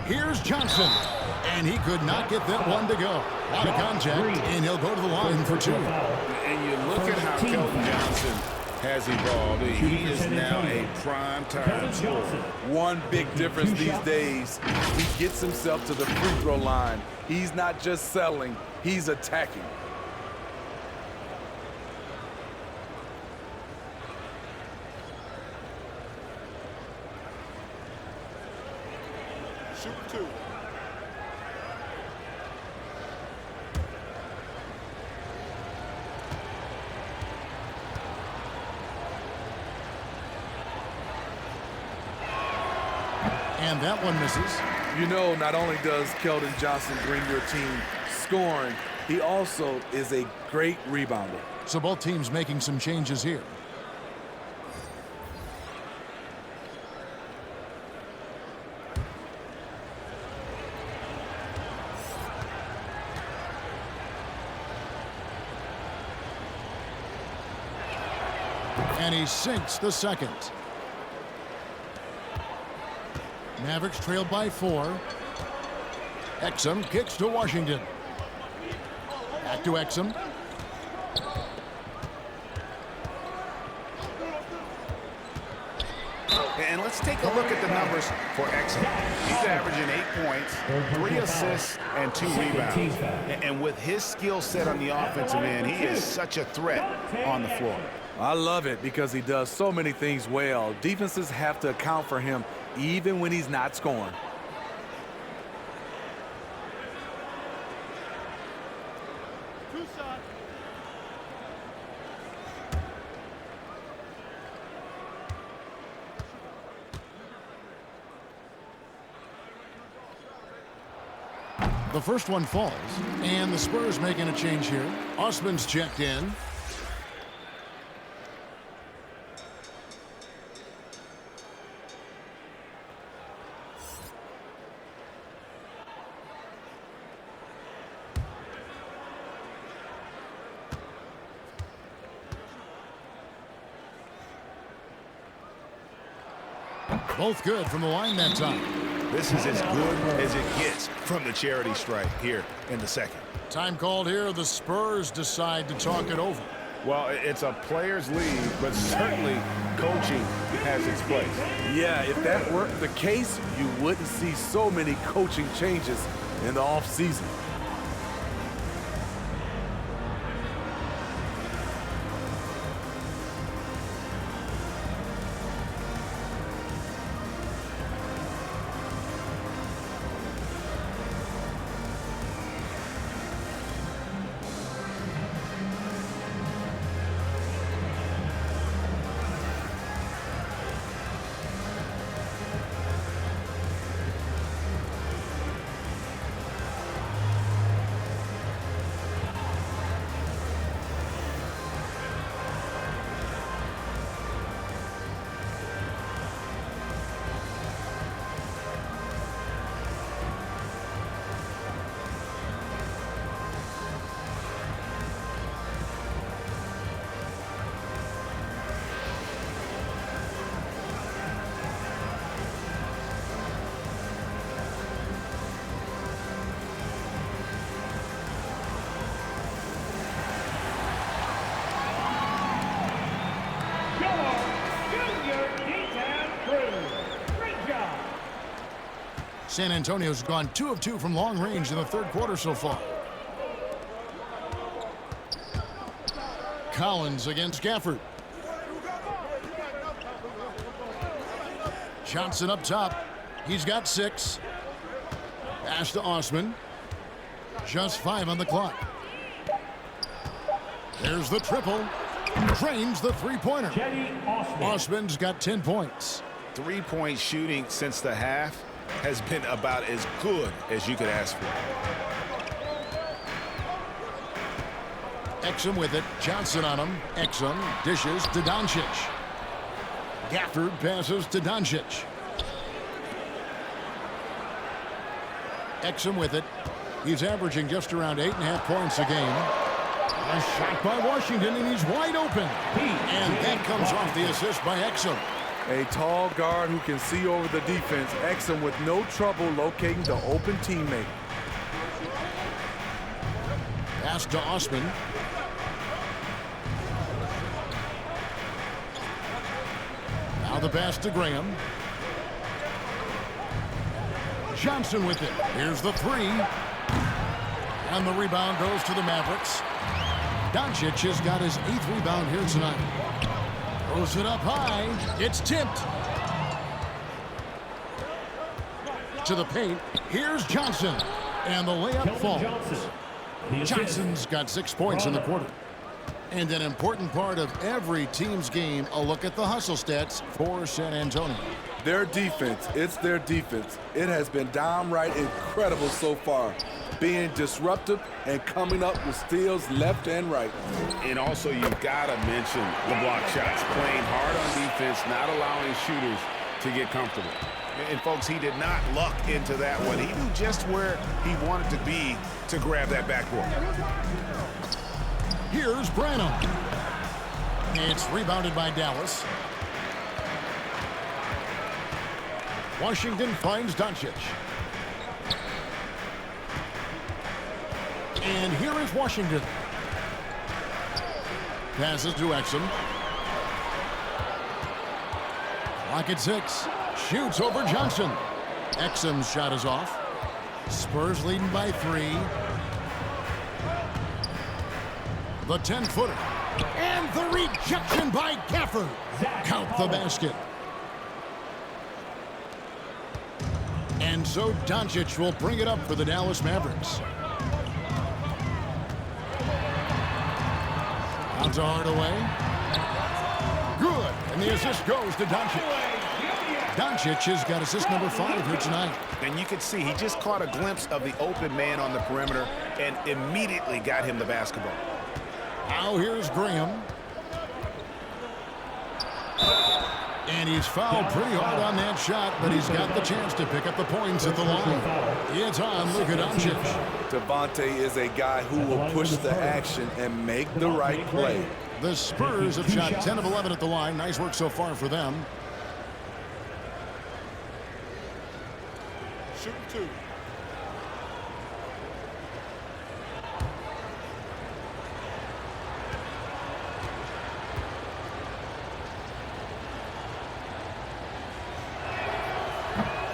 Here's Johnson. And he could not get that one to go. Out of contact, and he'll go to the line for 2. And you look at how Keldon Johnson has evolved. He is now a prime-time scorer. One big difference these days, he gets himself to the free throw line. He's not just settling, he's attacking. Super 2. And that one misses. You know, not only does Keldon Johnson bring your team scoring, he also is a great rebounder. So both teams making some changes here. And he sinks the second. Mavericks trailed by 4. Exum kicks to Washington. Back to Exum. And let's take a look at the numbers for Exum. He's averaging 8 points, 3 assists, and 2 rebounds. And with his skill set on the offensive end, he is such a threat on the floor. I love it because he does so many things well. Defenses have to account for him even when he's not scoring. The first one falls, and the Spurs making a change here. Osman's checked in. Both good from the line that time. This is as good as it gets from the charity stripe here in the second. Time called here. The Spurs decide to talk it over. Well, it's a players' league, but certainly coaching has its place. Yeah, if that weren't the case, you wouldn't see so many coaching changes in the offseason. San Antonio's gone 2 of 2 from long range in the third quarter so far. Collins against Gafford. Johnson up top. He's got 6. Pass to Osman. Just 5 on the clock. There's the triple. Drains the three-pointer. Osman's got 10 points. 3-point shooting since the half has been about as good as you could ask for. Exum with it. Johnson on him. Exum dishes to Doncic. Gafford passes to Doncic. Exum with it. He's averaging just around 8.5 points a game. A shot by Washington, and he's wide open. And that comes off the assist by Exum. A tall guard who can see over the defense. Exum with no trouble locating the open teammate. Pass to Osman. Now the pass to Graham. Johnson with it. Here's the 3. And the rebound goes to the Mavericks. Doncic has got his 8th rebound here tonight. Throws it up high. It's tipped. To the paint. Here's Johnson. And the layup falls. Johnson's got 6 points in the quarter. And an important part of every team's game, a look at the hustle stats for San Antonio. Their defense, it's their defense. It has been downright incredible so far, being disruptive and coming up with steals left and right. And also, you've got to mention the block shots, playing hard on defense, not allowing shooters to get comfortable. And folks, he did not luck into that one. He knew just where he wanted to be to grab that backboard. Here's Branham. It's rebounded by Dallas. Washington finds Doncic. And here is Washington. Passes to Exum. Clock at 6. Shoots over Johnson. Exum's shot is off. Spurs leading by 3. The 10-footer. And the rejection by Gafford. Count the basket. And so Doncic will bring it up for the Dallas Mavericks. Out to Hardaway. Good. And the assist goes to Doncic. Doncic has got assist number 5 here tonight. And you can see he just caught a glimpse of the open man on the perimeter and immediately got him the basketball. Now here's Graham. And he's fouled pretty hard on that shot, but he's got the chance to pick up the points at the line. It's on Luka Doncic. Devontae is a guy who will push the action and make the right play. The Spurs have shot 10 of 11 at the line. Nice work so far for them. Shoot 2.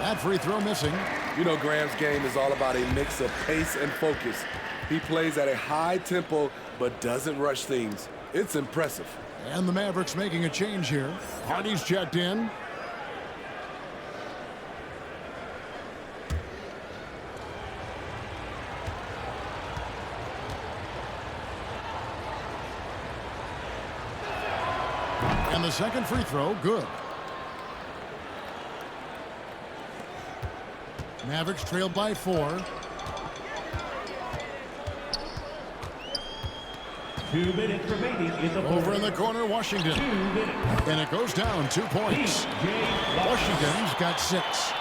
That free throw missing. You know, Graham's game is all about a mix of pace and focus. He plays at a high tempo but doesn't rush things. It's impressive. And the Mavericks making a change here. Hardy's checked in. And the second free throw, good. Mavericks trailed by 4. 2 minutes remaining in the Over in the corner, Washington. 2 minutes. And it goes down 2 points. Washington's got 6.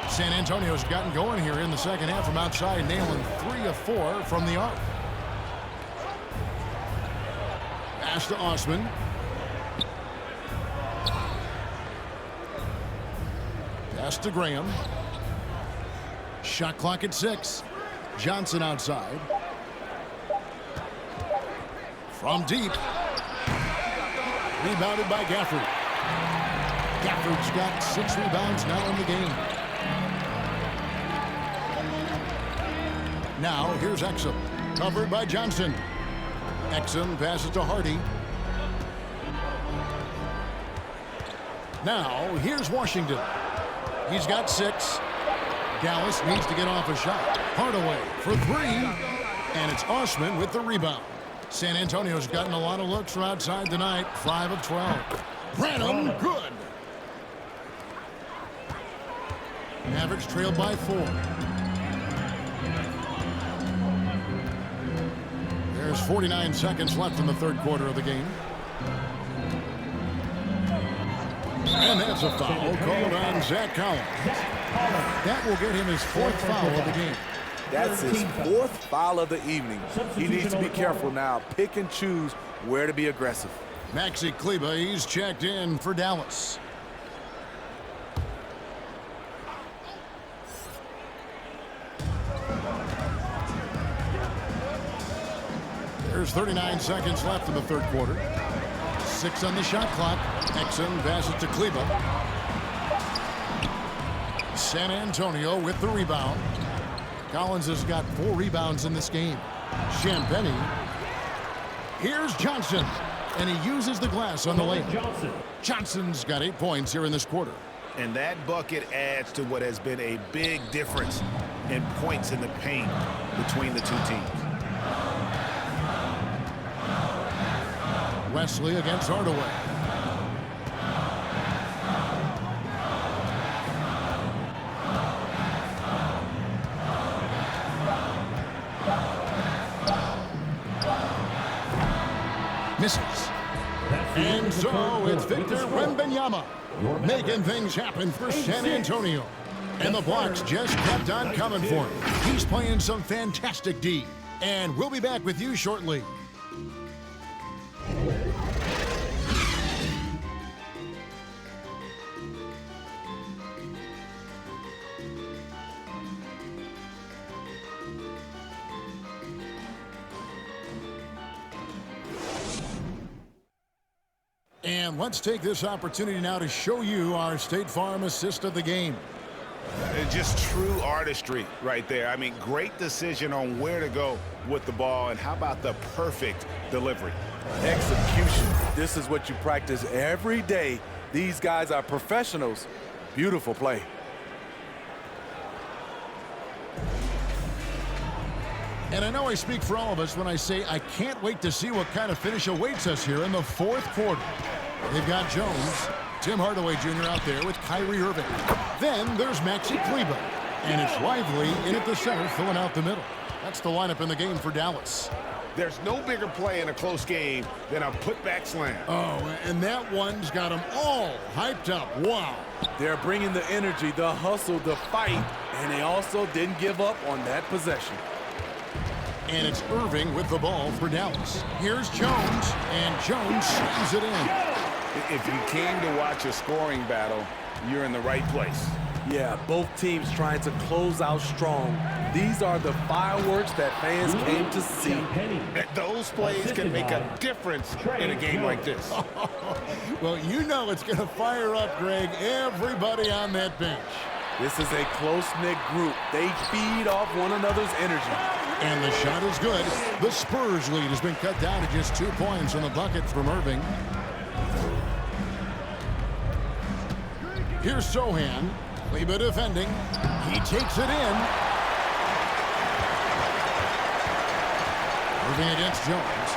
San Antonio's gotten going here in the second half from outside, nailing 3 of 4 from the arc. Pass to Osman. Pass to Graham. Shot clock at 6. Johnson outside. From deep. Rebounded by Gafford. Gafford's got 6 rebounds now in the game. Now here's Exum. Covered by Johnson. Exum passes to Hardy. Now here's Washington. He's got 6. Dallas needs to get off a shot. Hardaway for 3. And it's Osman with the rebound. San Antonio's gotten a lot of looks from outside tonight. 5 of 12. Branham, good. Mavericks trail by 4. There's 49 seconds left in the third quarter of the game. And that's a foul called on Zach Collins. That will get him his 4th foul of the game. That's his 4th foul of the evening. He needs to be careful now. Pick and choose where to be aggressive. Maxi Kleber, he's checked in for Dallas. There's 39 seconds left in the third quarter. 6 on the shot clock. Exum passes to Kleber. San Antonio with the rebound. Collins has got 4 rebounds in this game. Champagnie. Here's Johnson. And he uses the glass on the lane. Johnson's got 8 points here in this quarter. And that bucket adds to what has been a big difference in points in the paint between the 2 teams. Wesley against Hardaway. Misses. And so it's Victor Wembanyama making things happen for San Antonio. And the blocks just kept on coming for him. He's playing some fantastic D. And we'll be back with you shortly. And let's take this opportunity now to show you our State Farm assist of the game. Just true artistry right there. I mean, great decision on where to go with the ball, and how about the perfect delivery? Execution. This is what you practice every day. These guys are professionals. Beautiful play. And I know I speak for all of us when I say I can't wait to see what kind of finish awaits us here in the fourth quarter. They've got Jones, Tim Hardaway Jr. out there with Kyrie Irving. Then there's Maxi Kleber. And it's Lively in at the center, filling out the middle. That's the lineup in the game for Dallas. There's no bigger play in a close game than a putback slam. Oh, and that one's got them all hyped up. Wow. They're bringing the energy, the hustle, the fight, and they also didn't give up on that possession. And it's Irving with the ball for Dallas. Here's Jones, and Jones slams it in. If you came to watch a scoring battle, you're in the right place. Yeah, both teams trying to close out strong. These are the fireworks that fans came to see. Those plays can make a difference in a game like this. Well, you know it's going to fire up, Greg, everybody on that bench. This is a close-knit group. They feed off one another's energy. And the shot is good. The Spurs lead has been cut down to just 2 points in the bucket from Irving. Here's Sohan. Kleber defending. He takes it in. Irving against Jones.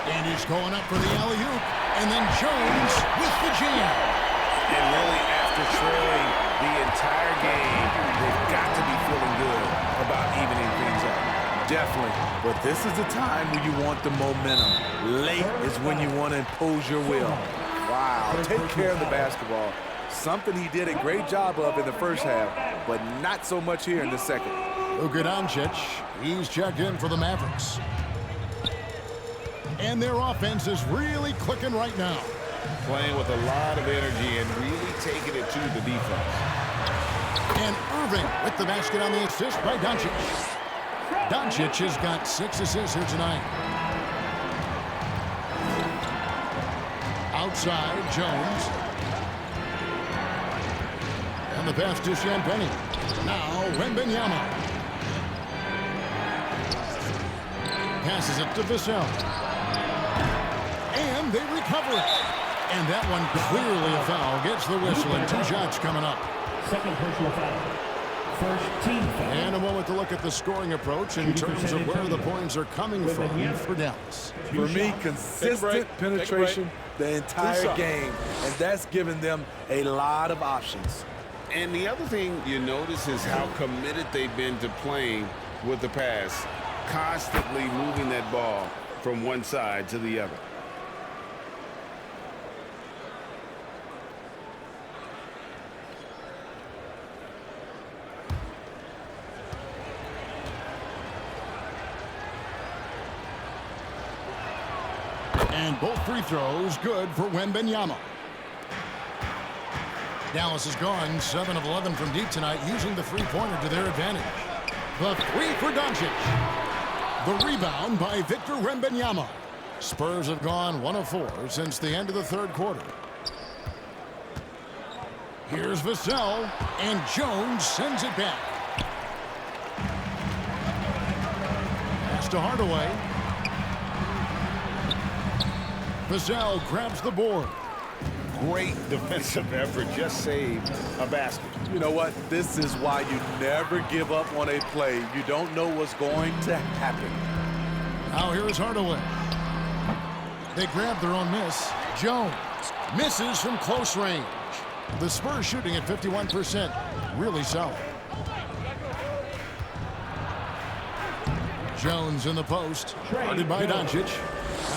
And he's going up for the alley-oop. And then Jones with the jam. And really, after trailing the entire game, they've got to be feeling good about evening things up. Definitely. But this is the time when you want the momentum. Late is when you want to impose your will. Wow. Take care of the basketball. Something he did a great job of in the first half, but not so much here in the second. Luka Doncic, he's checked in for the Mavericks. And their offense is really clicking right now. Playing with a lot of energy and really taking it to the defense. And Irving with the basket on the assist by Doncic. Doncic has got 6 assists here tonight. Outside, Jones. And the pass to Champagne. Now, Wembanyama. Passes it to Vassell. And they recover it. And that one clearly a foul. Gets the whistle and 2 shots coming up. Second personal foul. First team foul. And a moment to look at the scoring approach in terms of where the points are coming from for Dallas. For me, consistent penetration the entire game. And that's given them a lot of options. And the other thing you notice is how committed they've been to playing with the pass, constantly moving that ball from one side to the other. And both free throws good for Wembanyama. Dallas has gone 7 of 11 from deep tonight, using the three-pointer to their advantage. The 3 for Doncic. The rebound by Victor Wembanyama. Spurs have gone 1 of 4 since the end of the third quarter. Here's Vassell, and Jones sends it back. Pass to Hardaway. Vassell grabs the board. Great defensive effort, just saved a basket. You know what? This is why you never give up on a play. You don't know what's going to happen. Now here is Hardaway. They grab their own miss. Jones misses from close range. The Spurs shooting at 51%. Really solid. Jones in the post. Guarded by Doncic.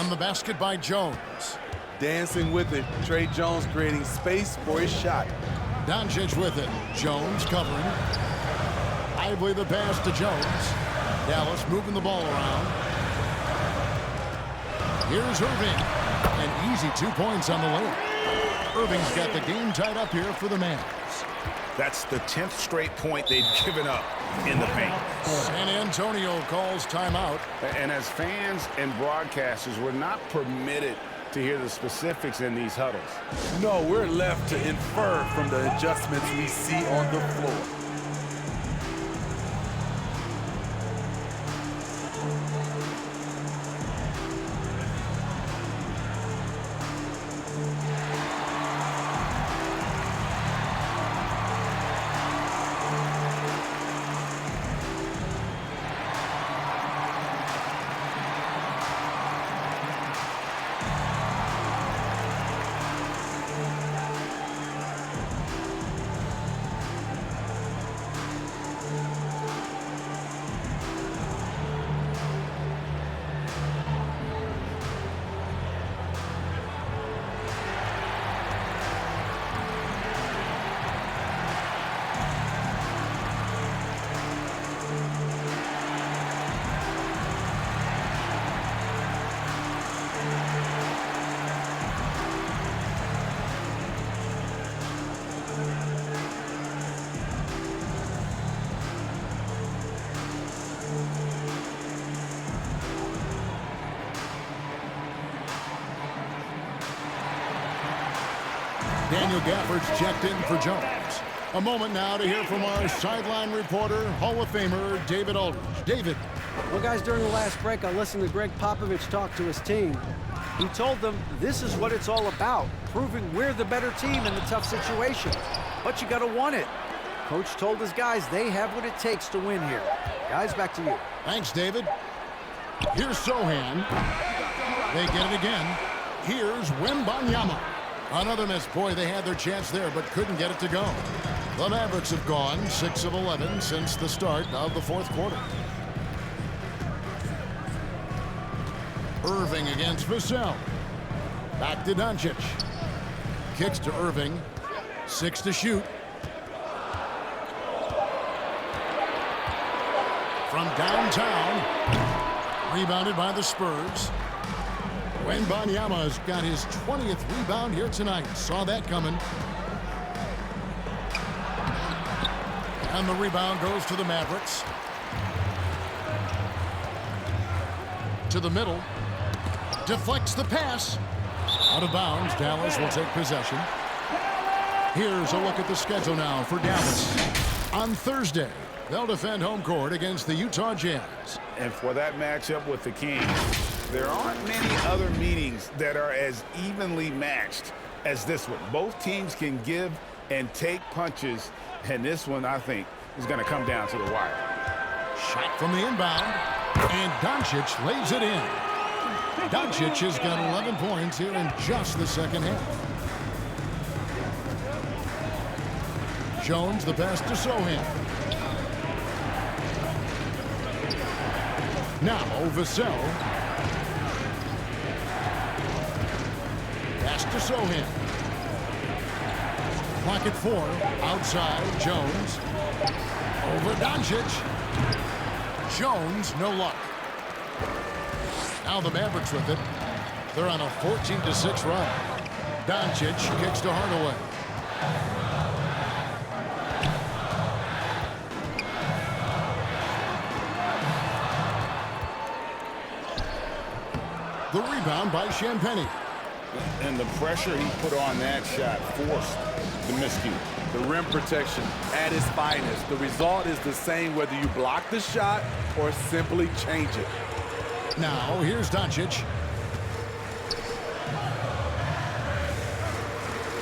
On the basket by Jones. Dancing with it. Trey Jones creating space for his shot. Doncic with it. Jones covering. Lively the pass to Jones. Dallas moving the ball around. Here's Irving. An easy 2 points on the layup. Irving's got the game tied up here for the Mavs. That's the 10th straight point they've given up in the paint. San Antonio calls timeout. And as fans and broadcasters, we're not permitted to hear the specifics in these huddles. No, we're left to infer from the adjustments we see on the floor. Daniel Gafford's checked in for Jones. A moment now to hear from our sideline reporter, Hall of Famer David Aldridge. David. Well, guys, during the last break, I listened to Greg Popovich talk to his team. He told them this is what it's all about, proving we're the better team in the tough situation. But you got to want it. Coach told his guys they have what it takes to win here. Guys, back to you. Thanks, David. Here's Sohan. They get it again. Here's Wembanyama. Another miss. Boy, they had their chance there, but couldn't get it to go. The Mavericks have gone 6 of 11 since the start of the fourth quarter. Irving against Vassell. Back to Doncic. Kicks to Irving. 6 to shoot. From downtown. Rebounded by the Spurs. Wembanyama's got his 20th rebound here tonight. Saw that coming. And the rebound goes to the Mavericks. To the middle. Deflects the pass. Out of bounds. Dallas will take possession. Here's a look at the schedule now for Dallas. On Thursday, they'll defend home court against the Utah Jazz. And for that matchup with the Kings, there aren't many other meetings that are as evenly matched as this one. Both teams can give and take punches, and this one, I think, is going to come down to the wire. Shot from the inbound, and Doncic lays it in. Doncic has got 11 points here in just the second half. Jones, the pass to Sohan. Now, Vassell. Pass to Sohan. Clock at 4. Outside, Jones. Over Doncic. Jones, no luck. Now the Mavericks with it. They're on a 14-6 run. Doncic kicks to Hardaway. The rebound by Champagnie. And the pressure he put on that shot forced the miscue. The rim protection at its finest. The result is the same whether you block the shot or simply change it. Now, here's Doncic.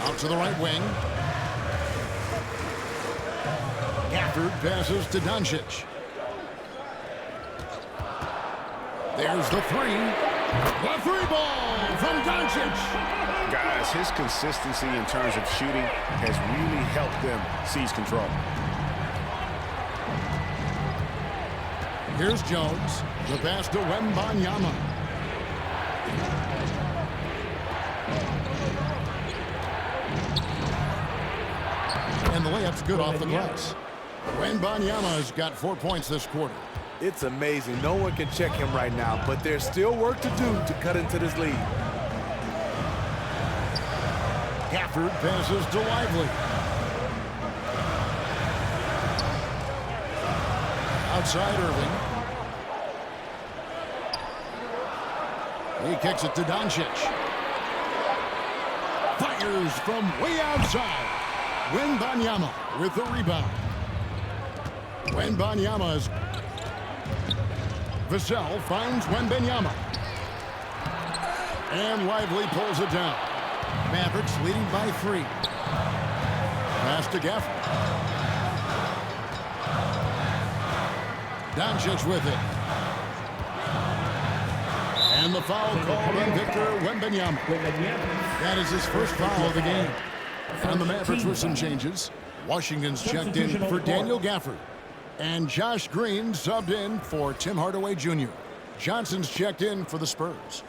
Out to the right wing. Gafford passes to Doncic. There's the three. The three ball from Doncic. Guys, his consistency in terms of shooting has really helped them seize control. Here's Jones. The pass to Wembanyama. And the layup's good off the glass. Wembanyama's got 4 points this quarter. It's amazing. No one can check him right now, but there's still work to do to cut into this lead. Gafford passes to Lively. Outside Irving. He kicks it to Doncic. Fires from way outside. Wembanyama with the rebound. Wembanyama's. Vassell finds Wembanyama. And Lively pulls it down. Mavericks leading by 3. Pass to Gafford. Doncic with it. And the foul called on Victor Wembanyama. That is his first foul of the game. On the Mavericks with some changes. Washington's checked in for Daniel Gafford. And Josh Green subbed in for Tim Hardaway Jr. Johnson's checked in for the Spurs.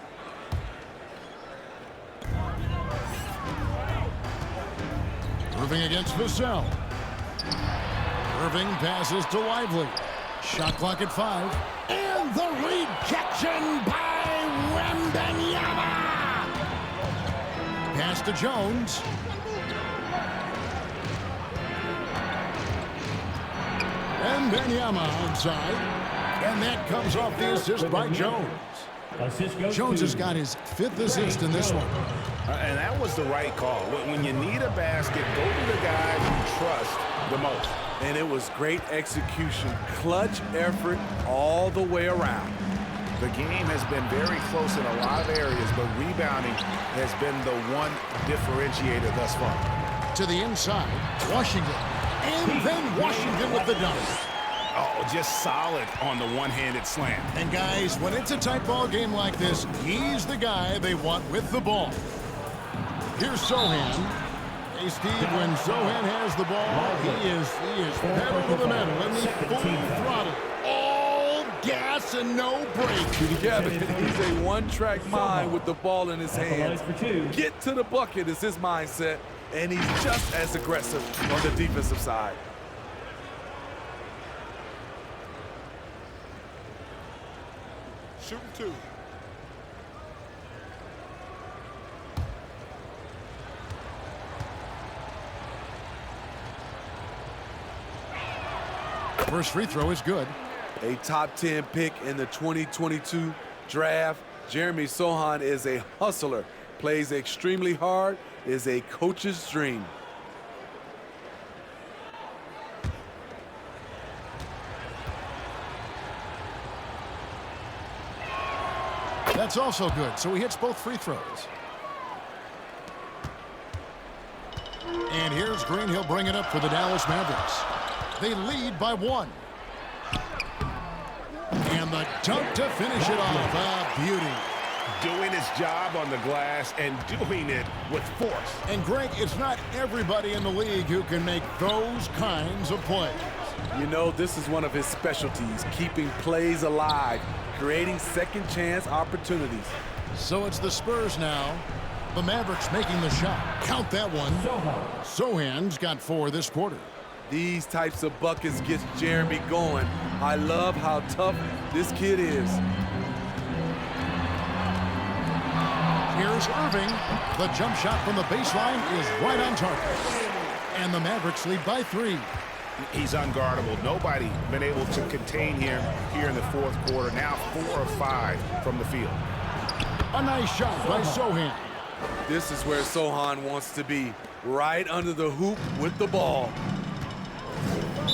Irving against Vassell. Irving passes to Lively. Shot clock at 5. And the rejection by Wembanyama. Pass to Jones. Wembanyama outside. And that comes off the assist by Jones. Jones has got his 5th assist in this one. And that was the right call. When you need a basket, go to the guy you trust the most. And it was great execution. Clutch effort all the way around. The game has been very close in a lot of areas, but rebounding has been the one differentiator thus far. To the inside, Washington. And then Washington with the dunk. Oh, just solid on the one-handed slam. And guys, when it's a tight ball game like this, he's the guy they want with the ball. Here's Sohan. Hey, Steve, when Sohan has the ball, he is pedal to the metal and he's full throttle. All gas and no brakes. Kevin, he's a one-track mind with the ball in his hands. Get to the bucket is his mindset, and he's just as aggressive on the defensive side. Shooting 2. First free throw is good. A top 10 pick in the 2022 draft. Jeremy Sohan is a hustler, plays extremely hard, is a coach's dream. That's also good, so he hits both free throws. And here's Green. He'll bring it up for the Dallas Mavericks. They lead by 1. And the dunk to finish it off. A beauty. Doing his job on the glass and doing it with force. And Greg, it's not everybody in the league who can make those kinds of plays. You know, this is one of his specialties, keeping plays alive, creating second chance opportunities. So it's the Spurs now. The Mavericks making the shot. Count that one. Sohan's got 4 this quarter. These types of buckets get Jeremy going. I love how tough this kid is. Here's Irving. The jump shot from the baseline is right on target. And the Mavericks lead by 3. He's unguardable. Nobody been able to contain him here in the 4th quarter. Now 4 of 5 from the field. A nice shot by Sohan. This is where Sohan wants to be, right under the hoop with the ball.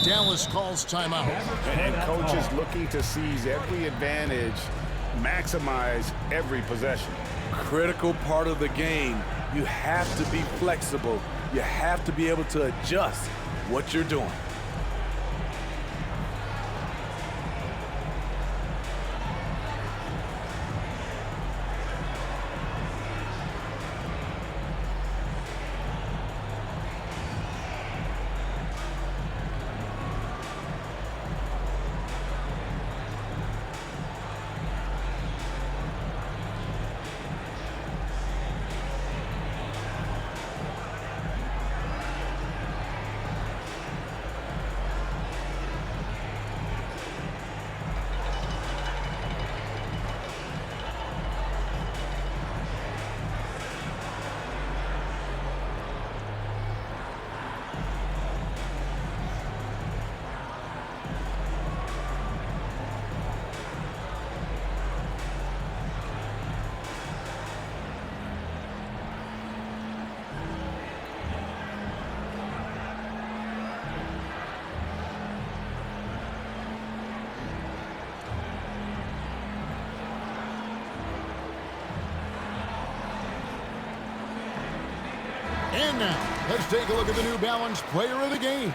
Dallas calls timeout. And coach is looking to seize every advantage, maximize every possession. Critical part of the game. You have to be flexible. You have to be able to adjust what you're doing. And now, let's take a look at the New Balance player of the game,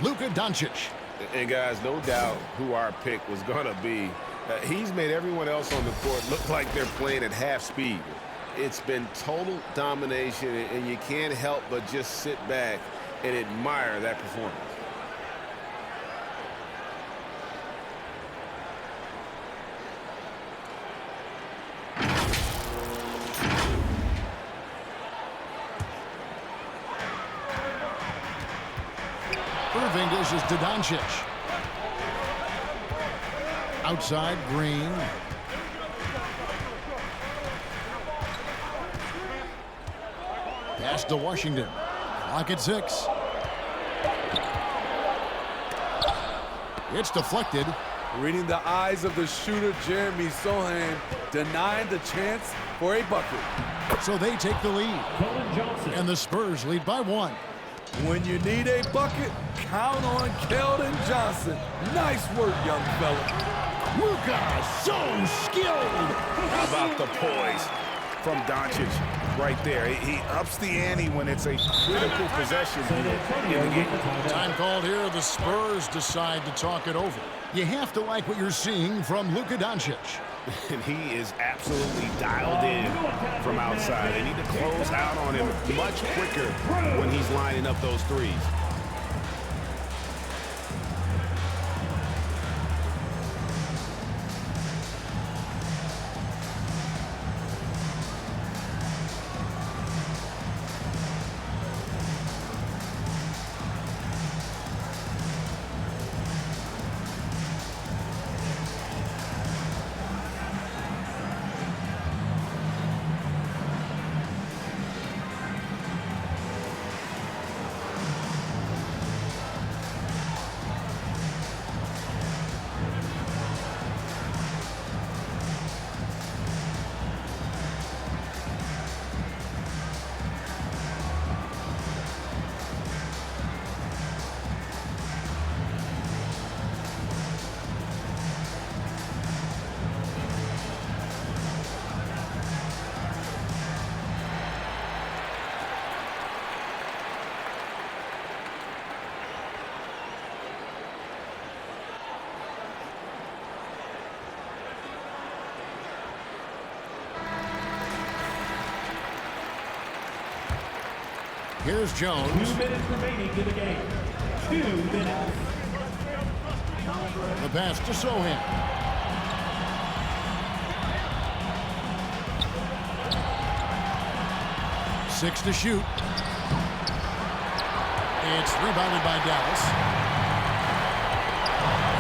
Luka Doncic. And guys, no doubt who our pick was going to be. He's made everyone else on the court look like they're playing at half speed. It's been total domination, and you can't help but just sit back and admire that performance. Irving dishes to Doncic. Outside, Green. Pass to Washington. Clock at 6. It's deflected. Reading the eyes of the shooter, Jeremy Sohan, denying the chance for a bucket. So they take the lead. And the Spurs lead by 1. When you need a bucket, count on Keldon Johnson. Nice work, young fella. Luka, so skilled. How about the poise from Doncic right there? He ups the ante when it's a critical possession in the game. Time called here. The Spurs decide to talk it over. You have to like what you're seeing from Luka Doncic. And he is absolutely dialed in from outside. They need to close out on him much quicker when he's lining up those threes. Here's Jones. 2 minutes remaining in the game. 2 minutes. The pass to Sohan. Six to shoot. It's rebounded by Dallas.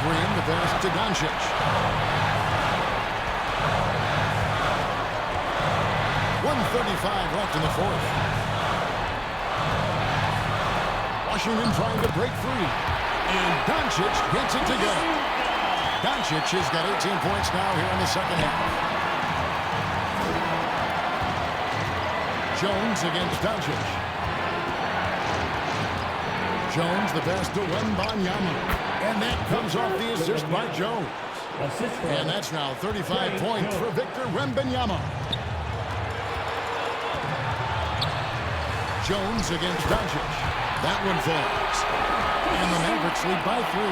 Green, the pass to Doncic. 1:35 left in the fourth. Washington trying to break free. And Doncic gets it to go. Doncic has got 18 points now here in the second half. Jones against Doncic. Jones the pass to Wembanyama. And that comes off the assist by Jones. And that's now 35 points for Victor Wembanyama. Jones against Doncic. That one falls. And the Mavericks lead by 3.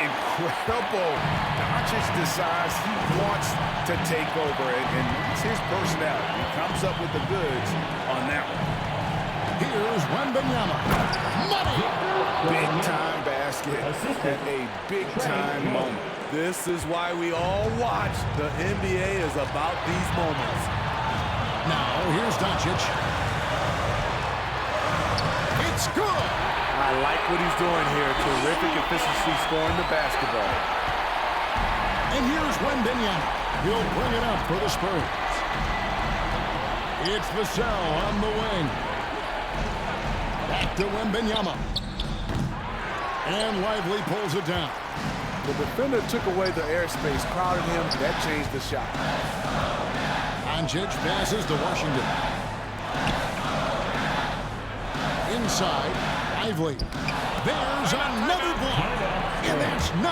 Incredible. Doncic decides he wants to take over, and it's his personality. He comes up with the goods on that one. Here's Wembanyama. Money! Big-time basket at a big-time moment. This is why we all watch. The NBA is about these moments. Now, here's Doncic. It's good! I like what he's doing here. Terrific efficiency scoring the basketball. And here's Wembanyama. He'll bring it up for the Spurs. It's Vassell on the wing. Back to Wembanyama. And Lively pulls it down. The defender took away the airspace, crowded him. That changed the shot. Doncic passes to Washington. Inside, Lively. There's another block. And that's 9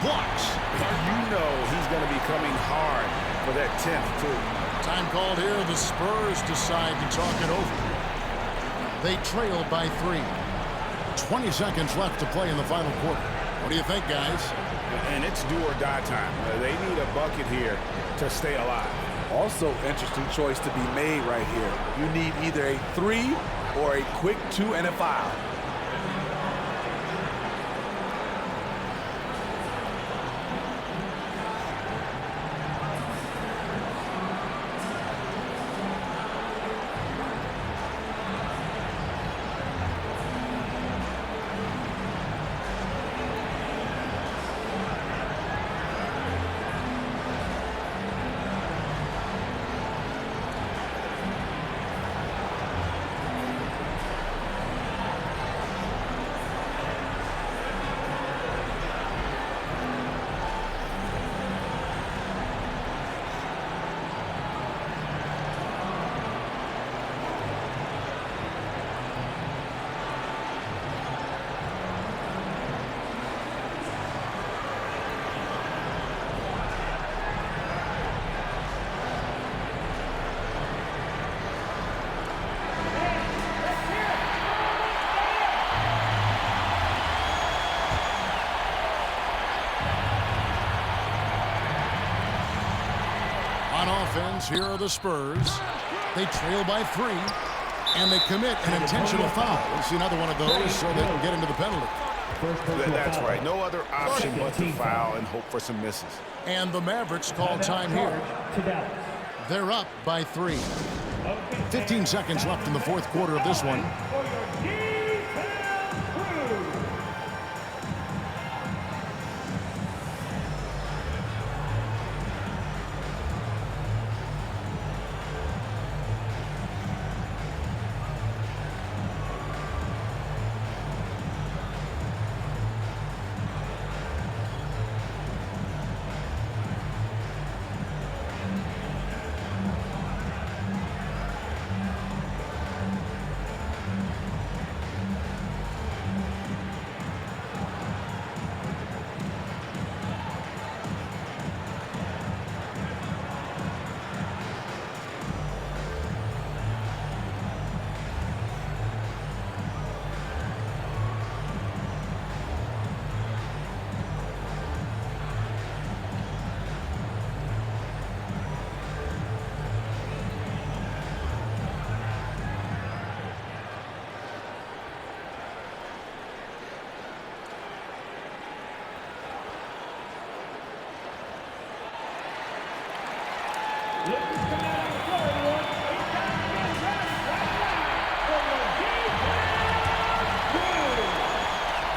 blocks. You know he's going to be coming hard for that 10th, too. Time called here. The Spurs decide to talk it over. They trail by 3. 20 seconds left to play in the final quarter. What do you think, guys? And it's do or die time. They need a bucket here to stay alive. Also, interesting choice to be made right here. You need either a 3 or a quick 2 and a foul. On offense, here are the Spurs. They trail by 3, and they commit an intentional foul. We'll see another one of those so they can get into the penalty. That's right. No other option but to foul and hope for some misses. And the Mavericks call time here. They're up by 3. 15 seconds left in the fourth quarter of this one.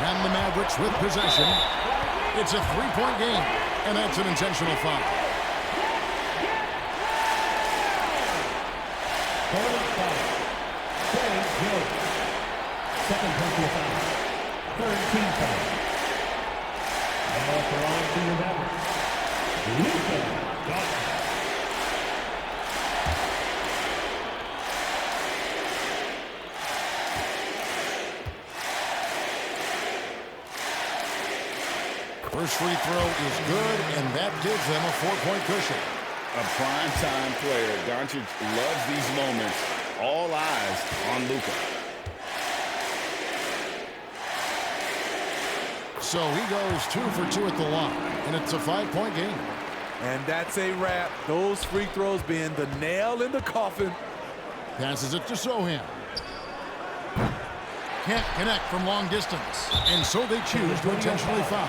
And the Mavericks with possession. It's a 3-point game, and that's an intentional foul. Second personal foul. Third team foul. Now at the line for your Mavericks. Luka Doncic. First free throw is good, and that gives them a 4-point cushion. A prime-time player. Doncic loves these moments. All eyes on Luka. So he goes 2 for 2 at the line, and it's a 5-point game. And that's a wrap. Those free throws being the nail in the coffin. Passes it to Sohan. Can't connect from long distance, and so they choose to intentionally foul.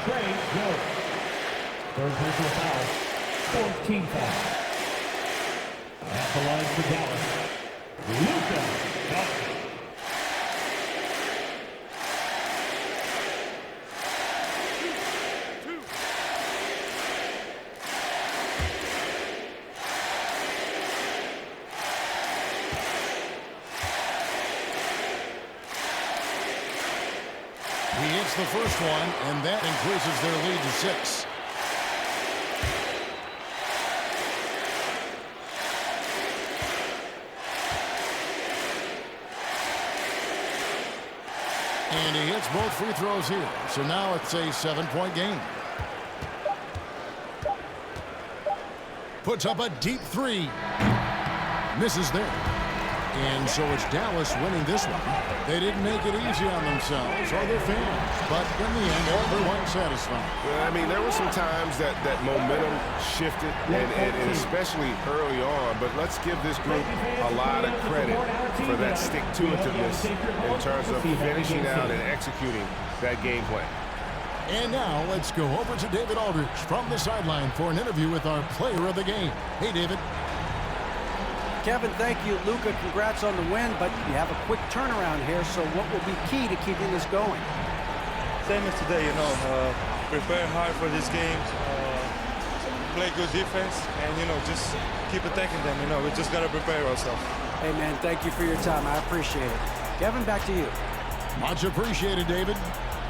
Trey Young. Third personal foul. 4th team foul. At the line for Dallas. Luka Doncic. He hits the first one, and that increases their lead to 6. And he hits both free throws here. So now it's a 7-point game. Puts up a deep 3. Misses there. And so it's Dallas winning this one. They didn't make it easy on themselves or their fans, but in the end, everyone's satisfied. Well, I mean, there were some times that momentum shifted, and especially early on, but let's give this group a lot of credit for that stick-to-itiveness in terms of finishing out and executing that game plan. And now let's go over to David Aldridge from the sideline for an interview with our player of the game. Hey, David. Kevin, thank you. Luka, congrats on the win, but you have a quick turnaround here, so what will be key to keeping this going? Same as today, prepare hard for this game, play good defense, and, just keep attacking them. We just got to prepare ourselves. Hey, man, thank you for your time. I appreciate it. Kevin, back to you. Much appreciated, David.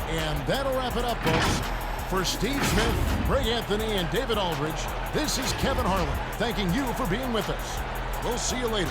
And that'll wrap it up, folks. For Steve Smith, Greg Anthony, and David Aldridge, this is Kevin Harlan thanking you for being with us. We'll see you later.